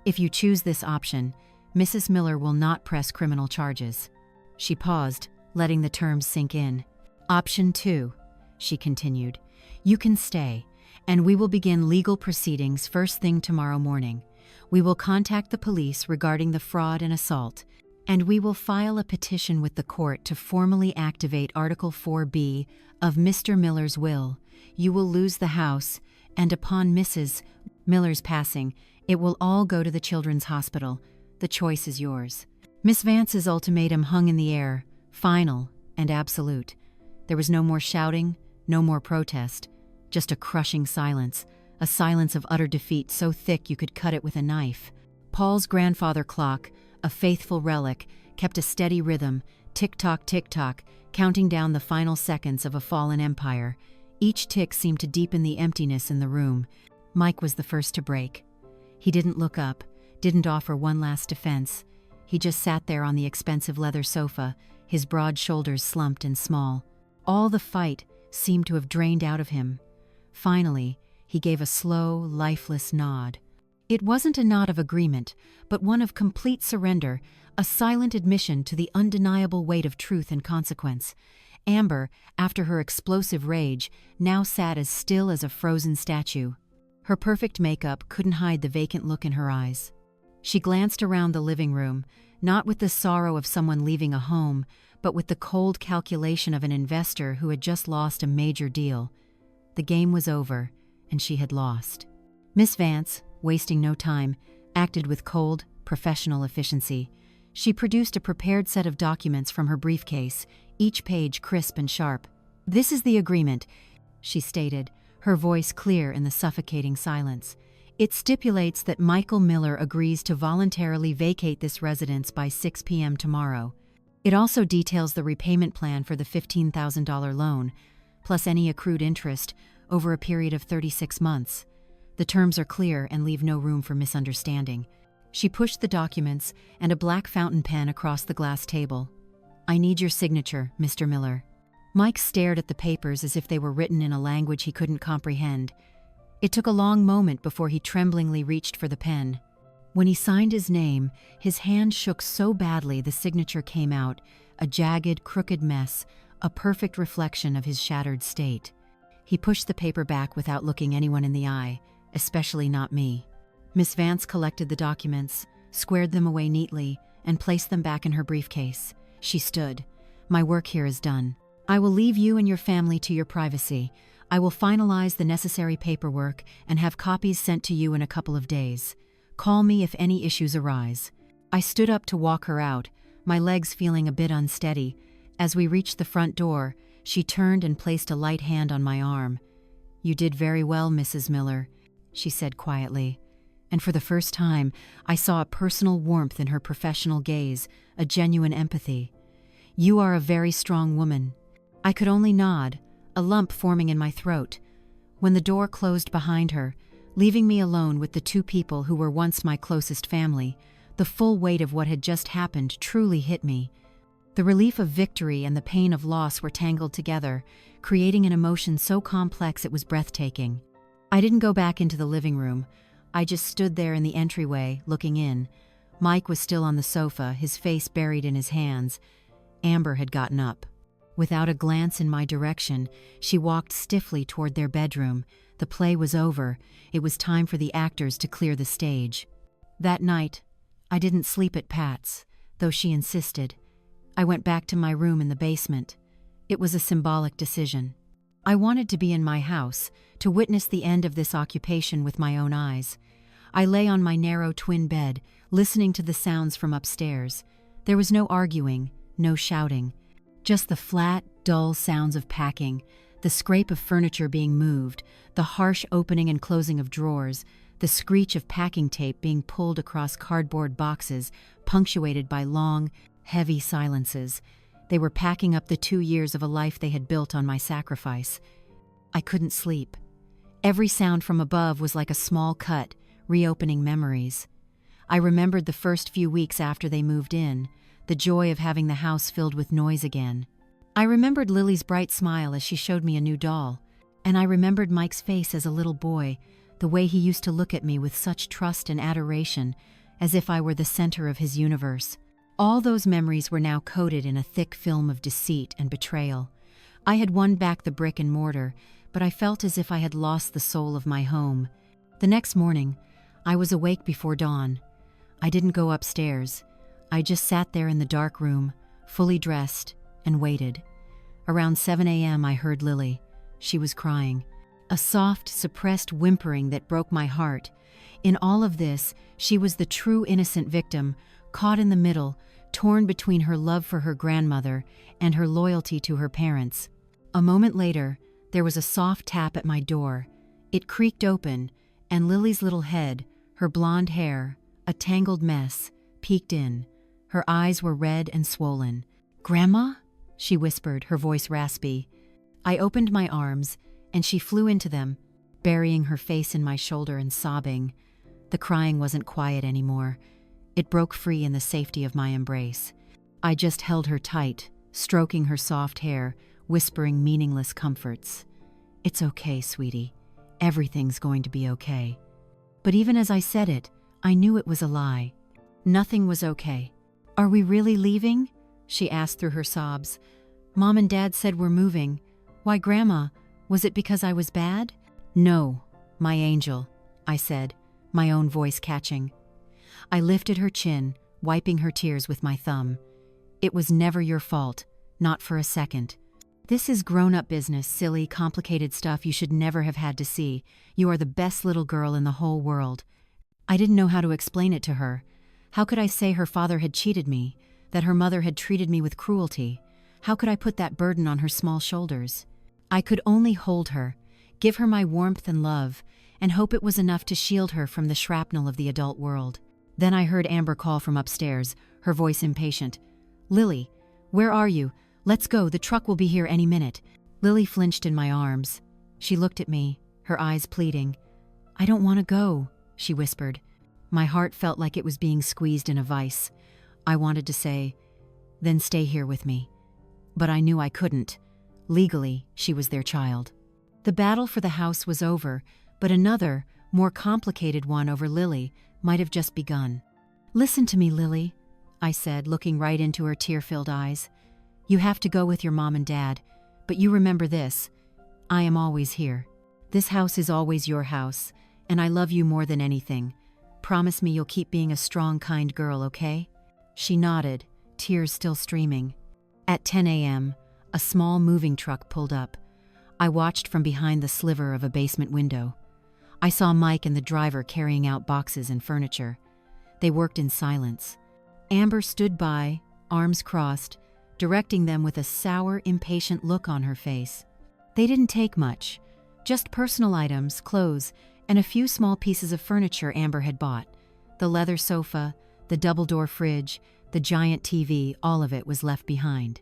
If you choose this option, Mrs. Miller will not press criminal charges." She paused, letting the terms sink in. "Option 2, she continued, "you can stay, and we will begin legal proceedings first thing tomorrow morning. We will contact the police regarding the fraud and assault, and we will file a petition with the court to formally activate Article 4B of Mr. Miller's will. You will lose the house, and upon Mrs. Miller's passing, it will all go to the Children's Hospital. The choice is yours." Miss Vance's ultimatum hung in the air, final and absolute. There was no more shouting, no more protest, just a crushing silence, a silence of utter defeat so thick you could cut it with a knife. Paul's grandfather clock, a faithful relic, kept a steady rhythm, tick-tock, tick-tock, counting down the final seconds of a fallen empire. Each tick seemed to deepen the emptiness in the room. Mike was the first to break. He didn't look up, didn't offer one last defense. He just sat there on the expensive leather sofa, his broad shoulders slumped and small. All the fight seemed to have drained out of him. Finally, he gave a slow, lifeless nod. It wasn't a nod of agreement, but one of complete surrender, a silent admission to the undeniable weight of truth and consequence. Amber, after her explosive rage, now sat as still as a frozen statue. Her perfect makeup couldn't hide the vacant look in her eyes. She glanced around the living room, not with the sorrow of someone leaving a home, but with the cold calculation of an investor who had just lost a major deal. The game was over, and she had lost. Miss Vance, wasting no time, acted with cold, professional efficiency. She produced a prepared set of documents from her briefcase, each page crisp and sharp. "This is the agreement," she stated, her voice clear in the suffocating silence. "It stipulates that Michael Miller agrees to voluntarily vacate this residence by 6 p.m. tomorrow. It also details the repayment plan for the $15,000 loan, plus any accrued interest, over a period of 36 months. The terms are clear and leave no room for misunderstanding." She pushed the documents and a black fountain pen across the glass table. "I need your signature, Mr. Miller." Mike stared at the papers as if they were written in a language he couldn't comprehend. It took a long moment before he tremblingly reached for the pen. When he signed his name, his hand shook so badly the signature came out, a jagged, crooked mess, a perfect reflection of his shattered state. He pushed the paper back without looking anyone in the eye, especially not me. Miss Vance collected the documents, squared them away neatly, and placed them back in her briefcase. She stood. "My work here is done. I will leave you and your family to your privacy. I will finalize the necessary paperwork and have copies sent to you in a couple of days. Call me if any issues arise." I stood up to walk her out, my legs feeling a bit unsteady. As we reached the front door, she turned and placed a light hand on my arm. "You did very well, Mrs. Miller," she said quietly. And for the first time, I saw a personal warmth in her professional gaze, a genuine empathy. "You are a very strong woman." I could only nod, a lump forming in my throat. When the door closed behind her, leaving me alone with the two people who were once my closest family, the full weight of what had just happened truly hit me. The relief of victory and the pain of loss were tangled together, creating an emotion so complex it was breathtaking. I didn't go back into the living room. I just stood there in the entryway, looking in. Mike was still on the sofa, his face buried in his hands. Amber had gotten up. Without a glance in my direction, she walked stiffly toward their bedroom. The play was over. It was time for the actors to clear the stage. That night, I didn't sleep at Pat's, though she insisted. I went back to my room in the basement. It was a symbolic decision. I wanted to be in my house, to witness the end of this occupation with my own eyes. I lay on my narrow twin bed, listening to the sounds from upstairs. There was no arguing, no shouting. Just the flat, dull sounds of packing, the scrape of furniture being moved, the harsh opening and closing of drawers, the screech of packing tape being pulled across cardboard boxes, punctuated by long, heavy silences. They were packing up the 2 years of a life they had built on my sacrifice. I couldn't sleep. Every sound from above was like a small cut, reopening memories. I remembered the first few weeks after they moved in, the joy of having the house filled with noise again. I remembered Lily's bright smile as she showed me a new doll, and I remembered Mike's face as a little boy, the way he used to look at me with such trust and adoration, as if I were the center of his universe. All those memories were now coated in a thick film of deceit and betrayal. I had won back the brick and mortar, but I felt as if I had lost the soul of my home. The next morning, I was awake before dawn. I didn't go upstairs. I just sat there in the dark room, fully dressed, and waited. Around 7 a.m. I heard Lily. She was crying. A soft, suppressed whimpering that broke my heart. In all of this, she was the true innocent victim, caught in the middle, torn between her love for her grandmother and her loyalty to her parents. A moment later, there was a soft tap at my door. It creaked open, and Lily's little head, her blonde hair, a tangled mess, peeked in. Her eyes were red and swollen. "Grandma?" she whispered, her voice raspy. I opened my arms, and she flew into them, burying her face in my shoulder and sobbing. The crying wasn't quiet anymore. It broke free in the safety of my embrace. I just held her tight, stroking her soft hair, whispering meaningless comforts. "It's okay, sweetie. Everything's going to be okay." But even as I said it, I knew it was a lie. Nothing was okay. "Are we really leaving?" she asked through her sobs. "Mom and Dad said we're moving. Why, Grandma, was it because I was bad?" "No, my angel," I said, my own voice catching. I lifted her chin, wiping her tears with my thumb. "It was never your fault, not for a second. This is grown-up business, silly, complicated stuff you should never have had to see. You are the best little girl in the whole world." I didn't know how to explain it to her. How could I say her father had cheated me, that her mother had treated me with cruelty? How could I put that burden on her small shoulders? I could only hold her, give her my warmth and love, and hope it was enough to shield her from the shrapnel of the adult world. Then I heard Amber call from upstairs, her voice impatient. "Lily, where are you? Let's go, the truck will be here any minute." Lily flinched in my arms. She looked at me, her eyes pleading. "I don't want to go," she whispered. My heart felt like it was being squeezed in a vice. I wanted to say, "Then stay here with me." But I knew I couldn't. Legally, she was their child. The battle for the house was over, but another, more complicated one over Lily might have just begun. "Listen to me, Lily," I said, looking right into her tear-filled eyes. "You have to go with your mom and dad, but you remember this: I am always here. This house is always your house, and I love you more than anything. Promise me you'll keep being a strong, kind girl, okay?" She nodded, tears still streaming. At 10 a.m., a small moving truck pulled up. I watched from behind the sliver of a basement window. I saw Mike and the driver carrying out boxes and furniture. They worked in silence. Amber stood by, arms crossed, directing them with a sour, impatient look on her face. They didn't take much, just personal items, clothes, and a few small pieces of furniture Amber had bought. The leather sofa, the double-door fridge, the giant TV, all of it was left behind.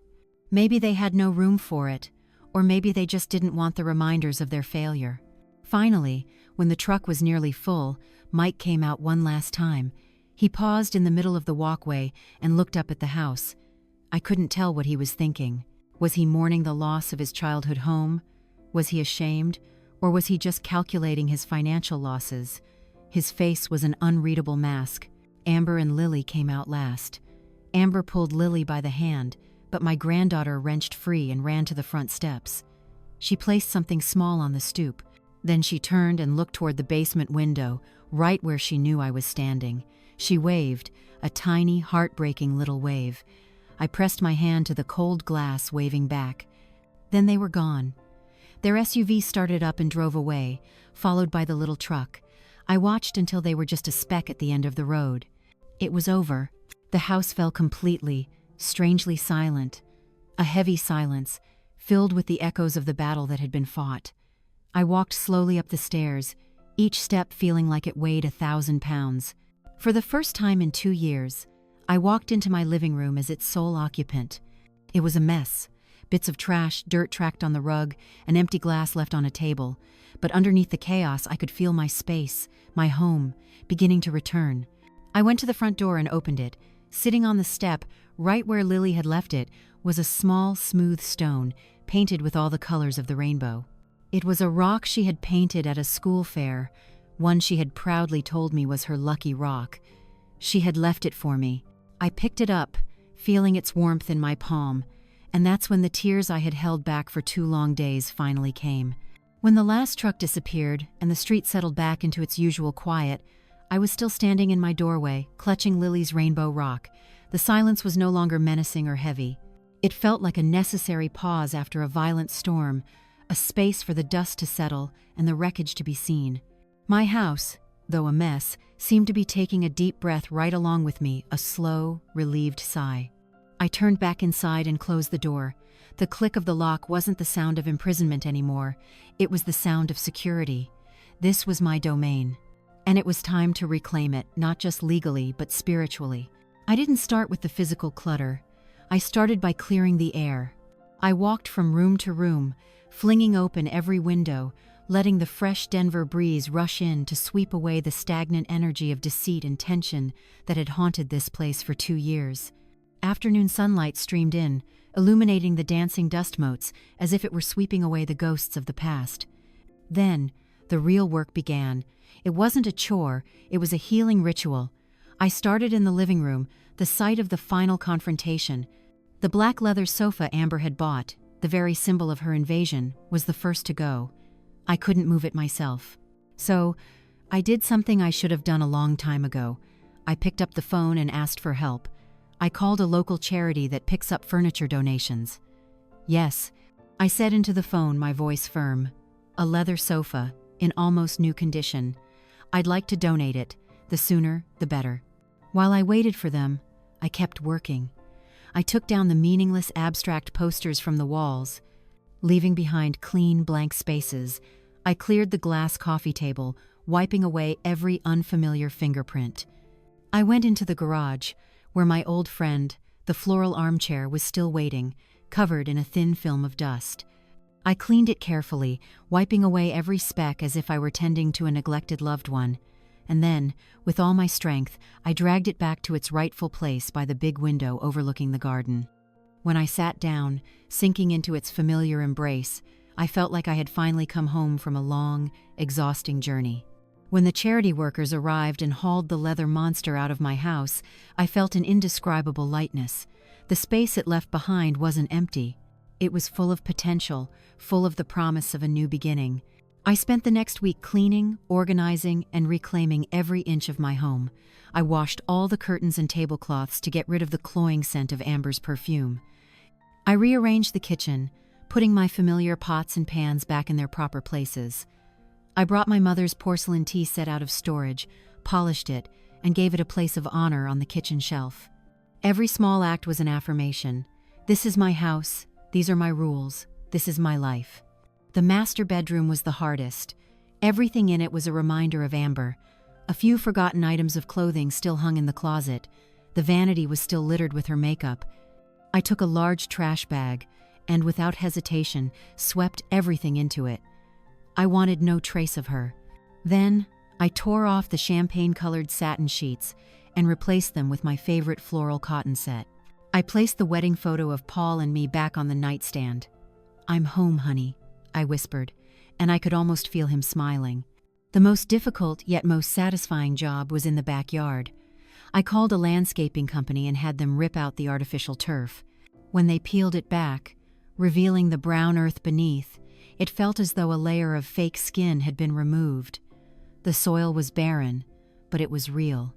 Maybe they had no room for it, or maybe they just didn't want the reminders of their failure. Finally, when the truck was nearly full, Mike came out one last time. He paused in the middle of the walkway and looked up at the house. I couldn't tell what he was thinking. Was he mourning the loss of his childhood home? Was he ashamed? Or was he just calculating his financial losses? His face was an unreadable mask. Amber and Lily came out last. Amber pulled Lily by the hand, but my granddaughter wrenched free and ran to the front steps. She placed something small on the stoop. Then she turned and looked toward the basement window, right where she knew I was standing. She waved, a tiny, heartbreaking little wave. I pressed my hand to the cold glass, waving back. Then they were gone. Their SUV started up and drove away, followed by the little truck. I watched until they were just a speck at the end of the road. It was over. The house fell completely, strangely silent. A heavy silence, filled with the echoes of the battle that had been fought. I walked slowly up the stairs, each step feeling like it weighed 1,000 pounds. For the first time in 2 years, I walked into my living room as its sole occupant. It was a mess. Bits of trash, dirt tracked on the rug, an empty glass left on a table. But underneath the chaos, I could feel my space, my home, beginning to return. I went to the front door and opened it. Sitting on the step, right where Lily had left it, was a small, smooth stone, painted with all the colors of the rainbow. It was a rock she had painted at a school fair, one she had proudly told me was her lucky rock. She had left it for me. I picked it up, feeling its warmth in my palm, and that's when the tears I had held back for 2 long days finally came. When the last truck disappeared and the street settled back into its usual quiet, I was still standing in my doorway, clutching Lily's rainbow rock. The silence was no longer menacing or heavy. It felt like a necessary pause after a violent storm, a space for the dust to settle and the wreckage to be seen. My house, though a mess, seemed to be taking a deep breath right along with me, a slow, relieved sigh. I turned back inside and closed the door. The click of the lock wasn't the sound of imprisonment anymore. It was the sound of security. This was my domain. And it was time to reclaim it, not just legally, but spiritually. I didn't start with the physical clutter. I started by clearing the air. I walked from room to room, flinging open every window, letting the fresh Denver breeze rush in to sweep away the stagnant energy of deceit and tension that had haunted this place for 2 years. Afternoon sunlight streamed in, illuminating the dancing dust motes as if it were sweeping away the ghosts of the past. Then, the real work began. It wasn't a chore, it was a healing ritual. I started in the living room, the site of the final confrontation. The black leather sofa Amber had bought, the very symbol of her invasion, was the first to go. I couldn't move it myself. So, I did something I should have done a long time ago. I picked up the phone and asked for help. I called a local charity that picks up furniture donations. "Yes," I said into the phone, my voice firm. "A leather sofa, in almost new condition. I'd like to donate it. The sooner, the better." While I waited for them, I kept working. I took down the meaningless abstract posters from the walls. Leaving behind clean, blank spaces, I cleared the glass coffee table, wiping away every unfamiliar fingerprint. I went into the garage, where my old friend, the floral armchair, was still waiting, covered in a thin film of dust. I cleaned it carefully, wiping away every speck as if I were tending to a neglected loved one. And then, with all my strength, I dragged it back to its rightful place by the big window overlooking the garden. When I sat down, sinking into its familiar embrace, I felt like I had finally come home from a long, exhausting journey. When the charity workers arrived and hauled the leather monster out of my house, I felt an indescribable lightness. The space it left behind wasn't empty. It was full of potential, full of the promise of a new beginning. I spent the next week cleaning, organizing, and reclaiming every inch of my home. I washed all the curtains and tablecloths to get rid of the cloying scent of Amber's perfume. I rearranged the kitchen, putting my familiar pots and pans back in their proper places. I brought my mother's porcelain tea set out of storage, polished it, and gave it a place of honor on the kitchen shelf. Every small act was an affirmation. This is my house, these are my rules, this is my life. The master bedroom was the hardest. Everything in it was a reminder of Amber. A few forgotten items of clothing still hung in the closet. The vanity was still littered with her makeup. I took a large trash bag and, without hesitation, swept everything into it. I wanted no trace of her. Then, I tore off the champagne-colored satin sheets and replaced them with my favorite floral cotton set. I placed the wedding photo of Paul and me back on the nightstand. "I'm home, honey," I whispered, and I could almost feel him smiling. The most difficult yet most satisfying job was in the backyard. I called a landscaping company and had them rip out the artificial turf. When they peeled it back, revealing the brown earth beneath, it felt as though a layer of fake skin had been removed. The soil was barren, but it was real,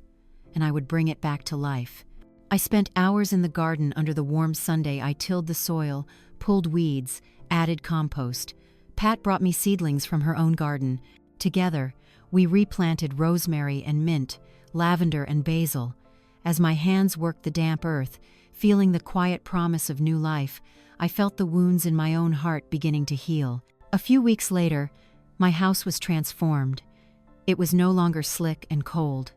and I would bring it back to life. I spent hours in the garden under the warm Sunday. I tilled the soil, pulled weeds, added compost. Pat brought me seedlings from her own garden. Together, we replanted rosemary and mint, lavender and basil. As my hands worked the damp earth, feeling the quiet promise of new life, I felt the wounds in my own heart beginning to heal. A few weeks later, my house was transformed. It was no longer slick and cold.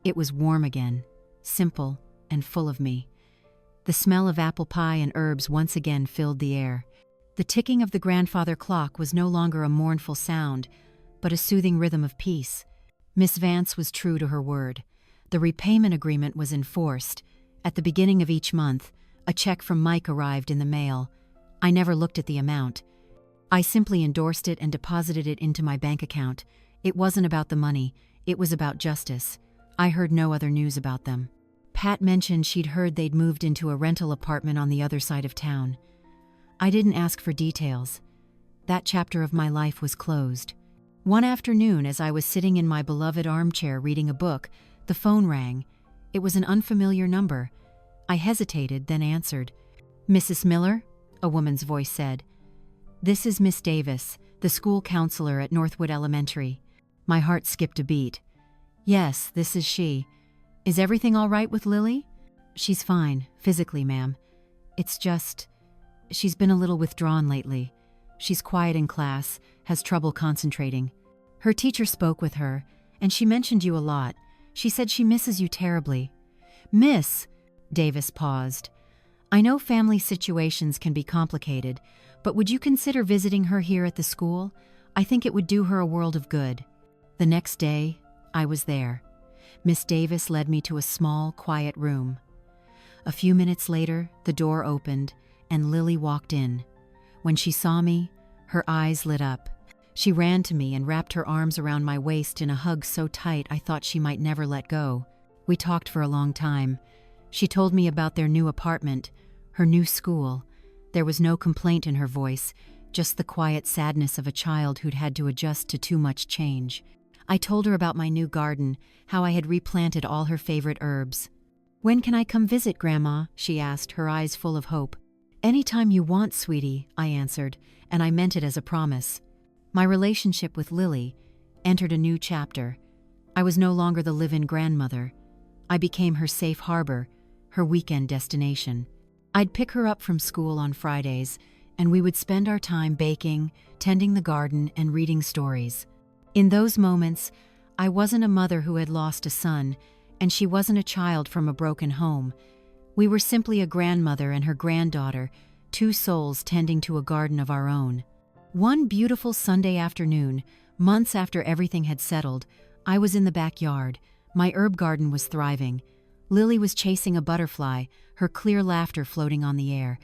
It was warm again, simple and full of me. The smell of apple pie and herbs once again filled the air. The ticking of the grandfather clock was no longer a mournful sound, but a soothing rhythm of peace. Miss Vance was true to her word. The repayment agreement was enforced. At the beginning of each month, a check from Mike arrived in the mail. I never looked at the amount. I simply endorsed it and deposited it into my bank account. It wasn't about the money, it was about justice. I heard no other news about them. Pat mentioned she'd heard they'd moved into a rental apartment on the other side of town. I didn't ask for details. That chapter of my life was closed. One afternoon, as I was sitting in my beloved armchair reading a book, the phone rang. It was an unfamiliar number. I hesitated, then answered. "Mrs. Miller?" a woman's voice said. "This is Miss Davis, the school counselor at Northwood Elementary." My heart skipped a beat. "Yes, this is she. Is everything all right with Lily?" "She's fine, physically, ma'am. It's just, she's been a little withdrawn lately. She's quiet in class, has trouble concentrating. Her teacher spoke with her, and she mentioned you a lot. She said she misses you terribly." "Miss," Davis paused. "I know family situations can be complicated, but would you consider visiting her here at the school? I think it would do her a world of good." The next day, I was there. Miss Davis led me to a small, quiet room. A few minutes later, the door opened, and Lily walked in. When she saw me, her eyes lit up. She ran to me and wrapped her arms around my waist in a hug so tight I thought she might never let go. We talked for a long time. She told me about their new apartment, her new school. There was no complaint in her voice, just the quiet sadness of a child who'd had to adjust to too much change. I told her about my new garden, how I had replanted all her favorite herbs. "When can I come visit, Grandma?" she asked, her eyes full of hope. "Anytime you want, sweetie," I answered, and I meant it as a promise. My relationship with Lily entered a new chapter. I was no longer the live-in grandmother. I became her safe harbor, her weekend destination. I'd pick her up from school on Fridays, and we would spend our time baking, tending the garden, and reading stories. In those moments, I wasn't a mother who had lost a son, and she wasn't a child from a broken home. We were simply a grandmother and her granddaughter, two souls tending to a garden of our own. One beautiful Sunday afternoon, months after everything had settled, I was in the backyard. My herb garden was thriving. Lily was chasing a butterfly, her clear laughter floating on the air.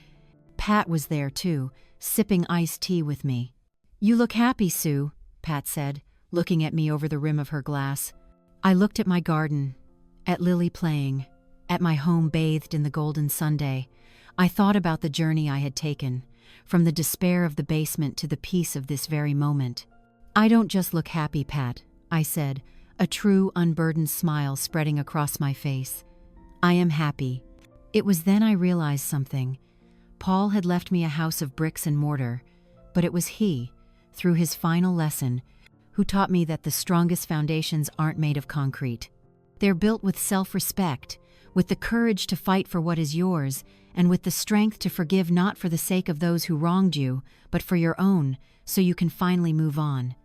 Pat was there too, sipping iced tea with me. "You look happy, Sue," Pat said, looking at me over the rim of her glass. I looked at my garden, at Lily playing, at my home bathed in the golden Sunday. I thought about the journey I had taken, from the despair of the basement to the peace of this very moment. "I don't just look happy, Pat," I said, a true, unburdened smile spreading across my face. "I am happy." It was then I realized something. Paul had left me a house of bricks and mortar, but it was he, through his final lesson, who taught me that the strongest foundations aren't made of concrete. They're built with self-respect, with the courage to fight for what is yours, and with the strength to forgive not for the sake of those who wronged you, but for your own, so you can finally move on.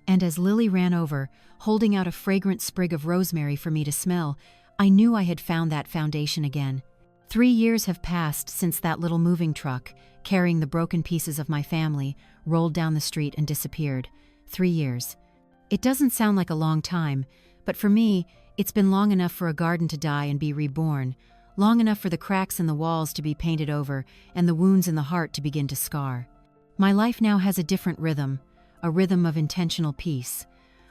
And as Lily ran over, holding out a fragrant sprig of rosemary for me to smell, I knew I had found that foundation again. 3 years have passed since that little moving truck, carrying the broken pieces of my family, rolled down the street and disappeared. 3 years. It doesn't sound like a long time, but for me, it's been long enough for a garden to die and be reborn, long enough for the cracks in the walls to be painted over and the wounds in the heart to begin to scar. My life now has a different rhythm, a rhythm of intentional peace.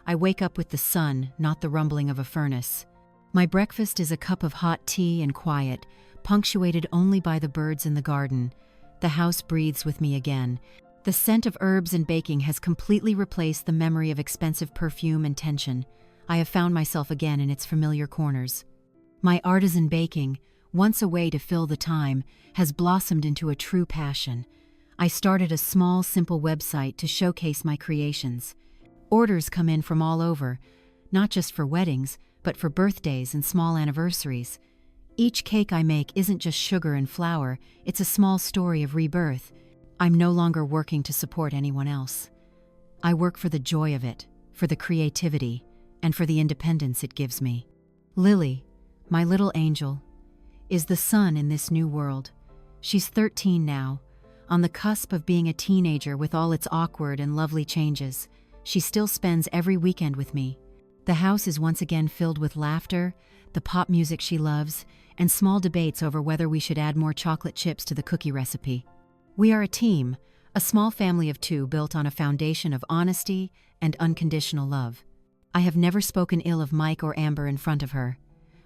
I wake up with the sun, not the rumbling of a furnace. My breakfast is a cup of hot tea and quiet, punctuated only by the birds in the garden. The house breathes with me again. The scent of herbs and baking has completely replaced the memory of expensive perfume and tension. I have found myself again in its familiar corners. My artisan baking, once a way to fill the time, has blossomed into a true passion. I started a small, simple website to showcase my creations. Orders come in from all over, not just for weddings, but for birthdays and small anniversaries. Each cake I make isn't just sugar and flour, it's a small story of rebirth. I'm no longer working to support anyone else. I work for the joy of it, for the creativity, and for the independence it gives me. Lily, my little angel, is the sun in this new world. She's 13 now, on the cusp of being a teenager with all its awkward and lovely changes. She still spends every weekend with me. The house is once again filled with laughter, the pop music she loves, and small debates over whether we should add more chocolate chips to the cookie recipe. We are a team, a small family of 2 built on a foundation of honesty and unconditional love. I have never spoken ill of Mike or Amber in front of her.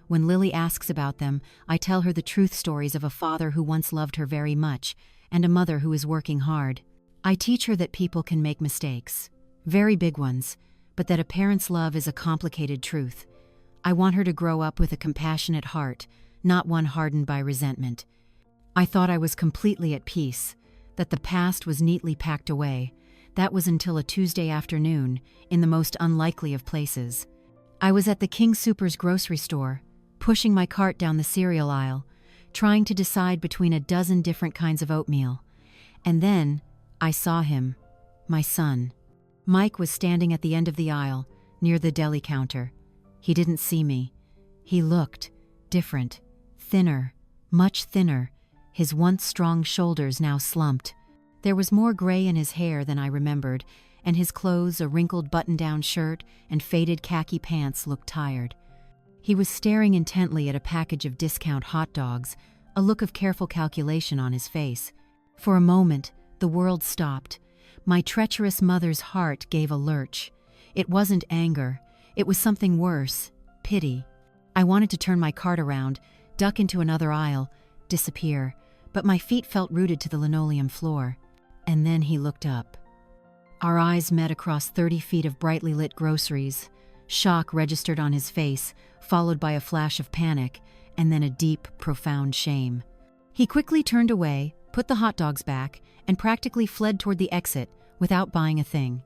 When Lily asks about them, I tell her the truth stories of a father who once loved her very much and a mother who is working hard. I teach her that people can make mistakes, very big ones, but that a parent's love is a complicated truth. I want her to grow up with a compassionate heart, not one hardened by resentment. I thought I was completely at peace, that the past was neatly packed away. That was until a Tuesday afternoon, in the most unlikely of places. I was at the King Soopers grocery store, pushing my cart down the cereal aisle, trying to decide between a dozen different kinds of oatmeal. And then, I saw him, my son. Mike was standing at the end of the aisle, near the deli counter. He didn't see me. He looked different, thinner, much thinner, his once strong shoulders now slumped. There was more gray in his hair than I remembered, and his clothes, a wrinkled button-down shirt and faded khaki pants, looked tired. He was staring intently at a package of discount hot dogs, a look of careful calculation on his face. For a moment, the world stopped. My treacherous mother's heart gave a lurch. It wasn't anger. It was something worse, pity. I wanted to turn my cart around, duck into another aisle, disappear, but my feet felt rooted to the linoleum floor. And then he looked up. Our eyes met across 30 feet of brightly lit groceries. Shock registered on his face, followed by a flash of panic, and then a deep, profound shame. He quickly turned away, put the hot dogs back, and practically fled toward the exit without buying a thing.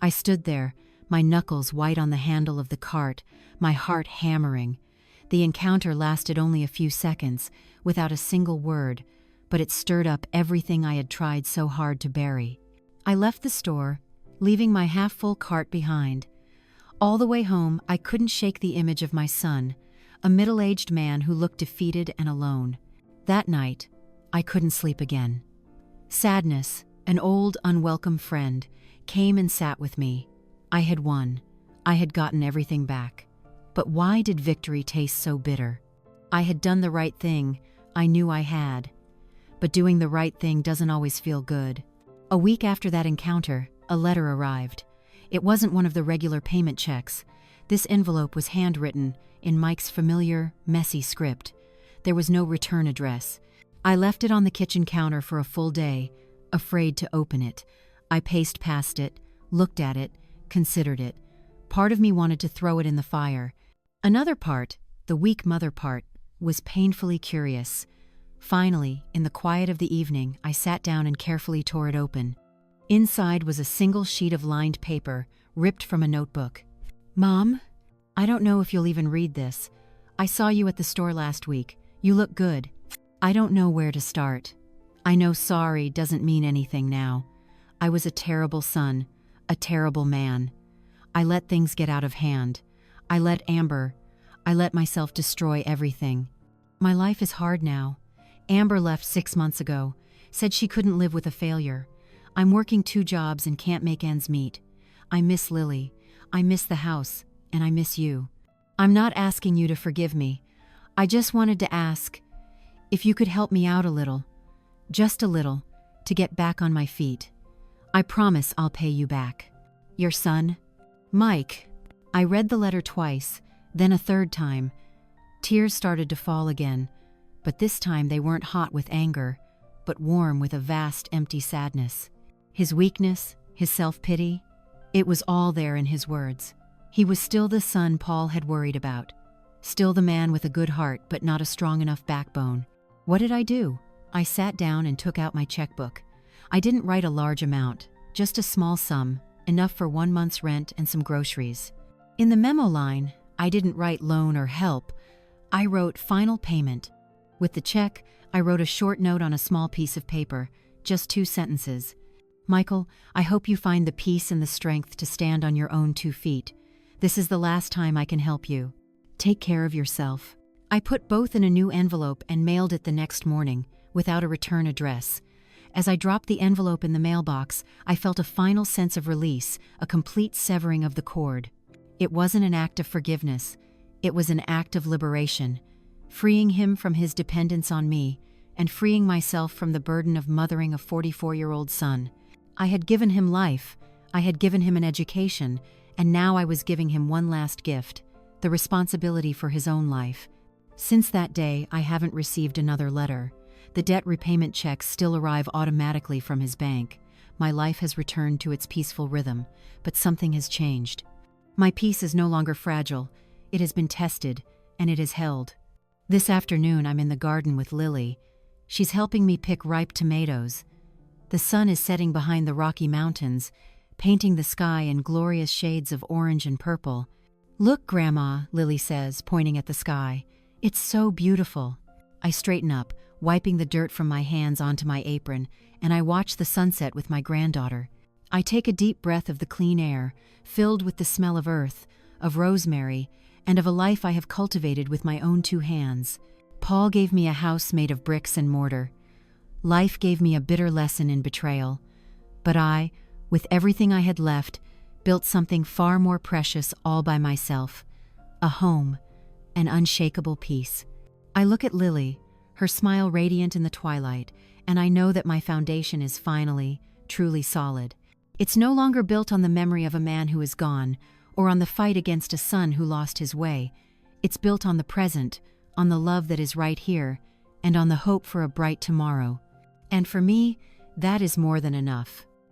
I stood there, my knuckles white on the handle of the cart, my heart hammering. The encounter lasted only a few seconds, without a single word, but it stirred up everything I had tried so hard to bury. I left the store, leaving my half-full cart behind. All the way home, I couldn't shake the image of my son, a middle-aged man who looked defeated and alone. That night, I couldn't sleep again. Sadness, an old, unwelcome friend, came and sat with me. I had won. I had gotten everything back. But why did victory taste so bitter? I had done the right thing. I knew I had. But doing the right thing doesn't always feel good. A week after that encounter, a letter arrived. It wasn't one of the regular payment checks. This envelope was handwritten in Mike's familiar, messy script. There was no return address. I left it on the kitchen counter for a full day, afraid to open it. I paced past it, looked at it, considered it. Part of me wanted to throw it in the fire. Another part, the weak mother part, was painfully curious. Finally, in the quiet of the evening, I sat down and carefully tore it open. Inside was a single sheet of lined paper, ripped from a notebook. "Mom, I don't know if you'll even read this. I saw you at the store last week. You look good. I don't know where to start. I know sorry doesn't mean anything now. I was a terrible son, a terrible man. I let things get out of hand. I let myself destroy everything. My life is hard now. Amber left 6 months ago, said she couldn't live with a failure. I'm working 2 jobs and can't make ends meet. I miss Lily. I miss the house, and I miss you. I'm not asking you to forgive me. I just wanted to ask if you could help me out a little, just a little, to get back on my feet. I promise I'll pay you back. Your son, Mike." I read the letter twice, then a third time. Tears started to fall again, but this time they weren't hot with anger, but warm with a vast, empty sadness. His weakness, his self-pity, it was all there in his words. He was still the son Paul had worried about. Still the man with a good heart but not a strong enough backbone. What did I do? I sat down and took out my checkbook. I didn't write a large amount, just a small sum, enough for 1 month's rent and some groceries. In the memo line, I didn't write loan or help. I wrote final payment. With the check, I wrote a short note on a small piece of paper, just 2 sentences. "Michael, I hope you find the peace and the strength to stand on your own 2 feet. This is the last time I can help you. Take care of yourself." I put both in a new envelope and mailed it the next morning, without a return address. As I dropped the envelope in the mailbox, I felt a final sense of release, a complete severing of the cord. It wasn't an act of forgiveness. It was an act of liberation, freeing him from his dependence on me and freeing myself from the burden of mothering a 44-year-old son. I had given him life, I had given him an education, and now I was giving him one last gift, the responsibility for his own life. Since that day, I haven't received another letter. The debt repayment checks still arrive automatically from his bank. My life has returned to its peaceful rhythm, but something has changed. My peace is no longer fragile. It has been tested, and it is held. This afternoon, I'm in the garden with Lily. She's helping me pick ripe tomatoes. The sun is setting behind the Rocky Mountains, painting the sky in glorious shades of orange and purple. "Look, Grandma," Lily says, pointing at the sky. "It's so beautiful." I straighten up, wiping the dirt from my hands onto my apron, and I watch the sunset with my granddaughter. I take a deep breath of the clean air, filled with the smell of earth, of rosemary, and of a life I have cultivated with my own 2 hands. Paul gave me a house made of bricks and mortar. Life gave me a bitter lesson in betrayal. But I, with everything I had left, built something far more precious all by myself. A home, an unshakable peace. I look at Lily, her smile radiant in the twilight, and I know that my foundation is finally, truly solid. It's no longer built on the memory of a man who is gone, or on the fight against a son who lost his way. It's built on the present, on the love that is right here, and on the hope for a bright tomorrow. And for me, that is more than enough.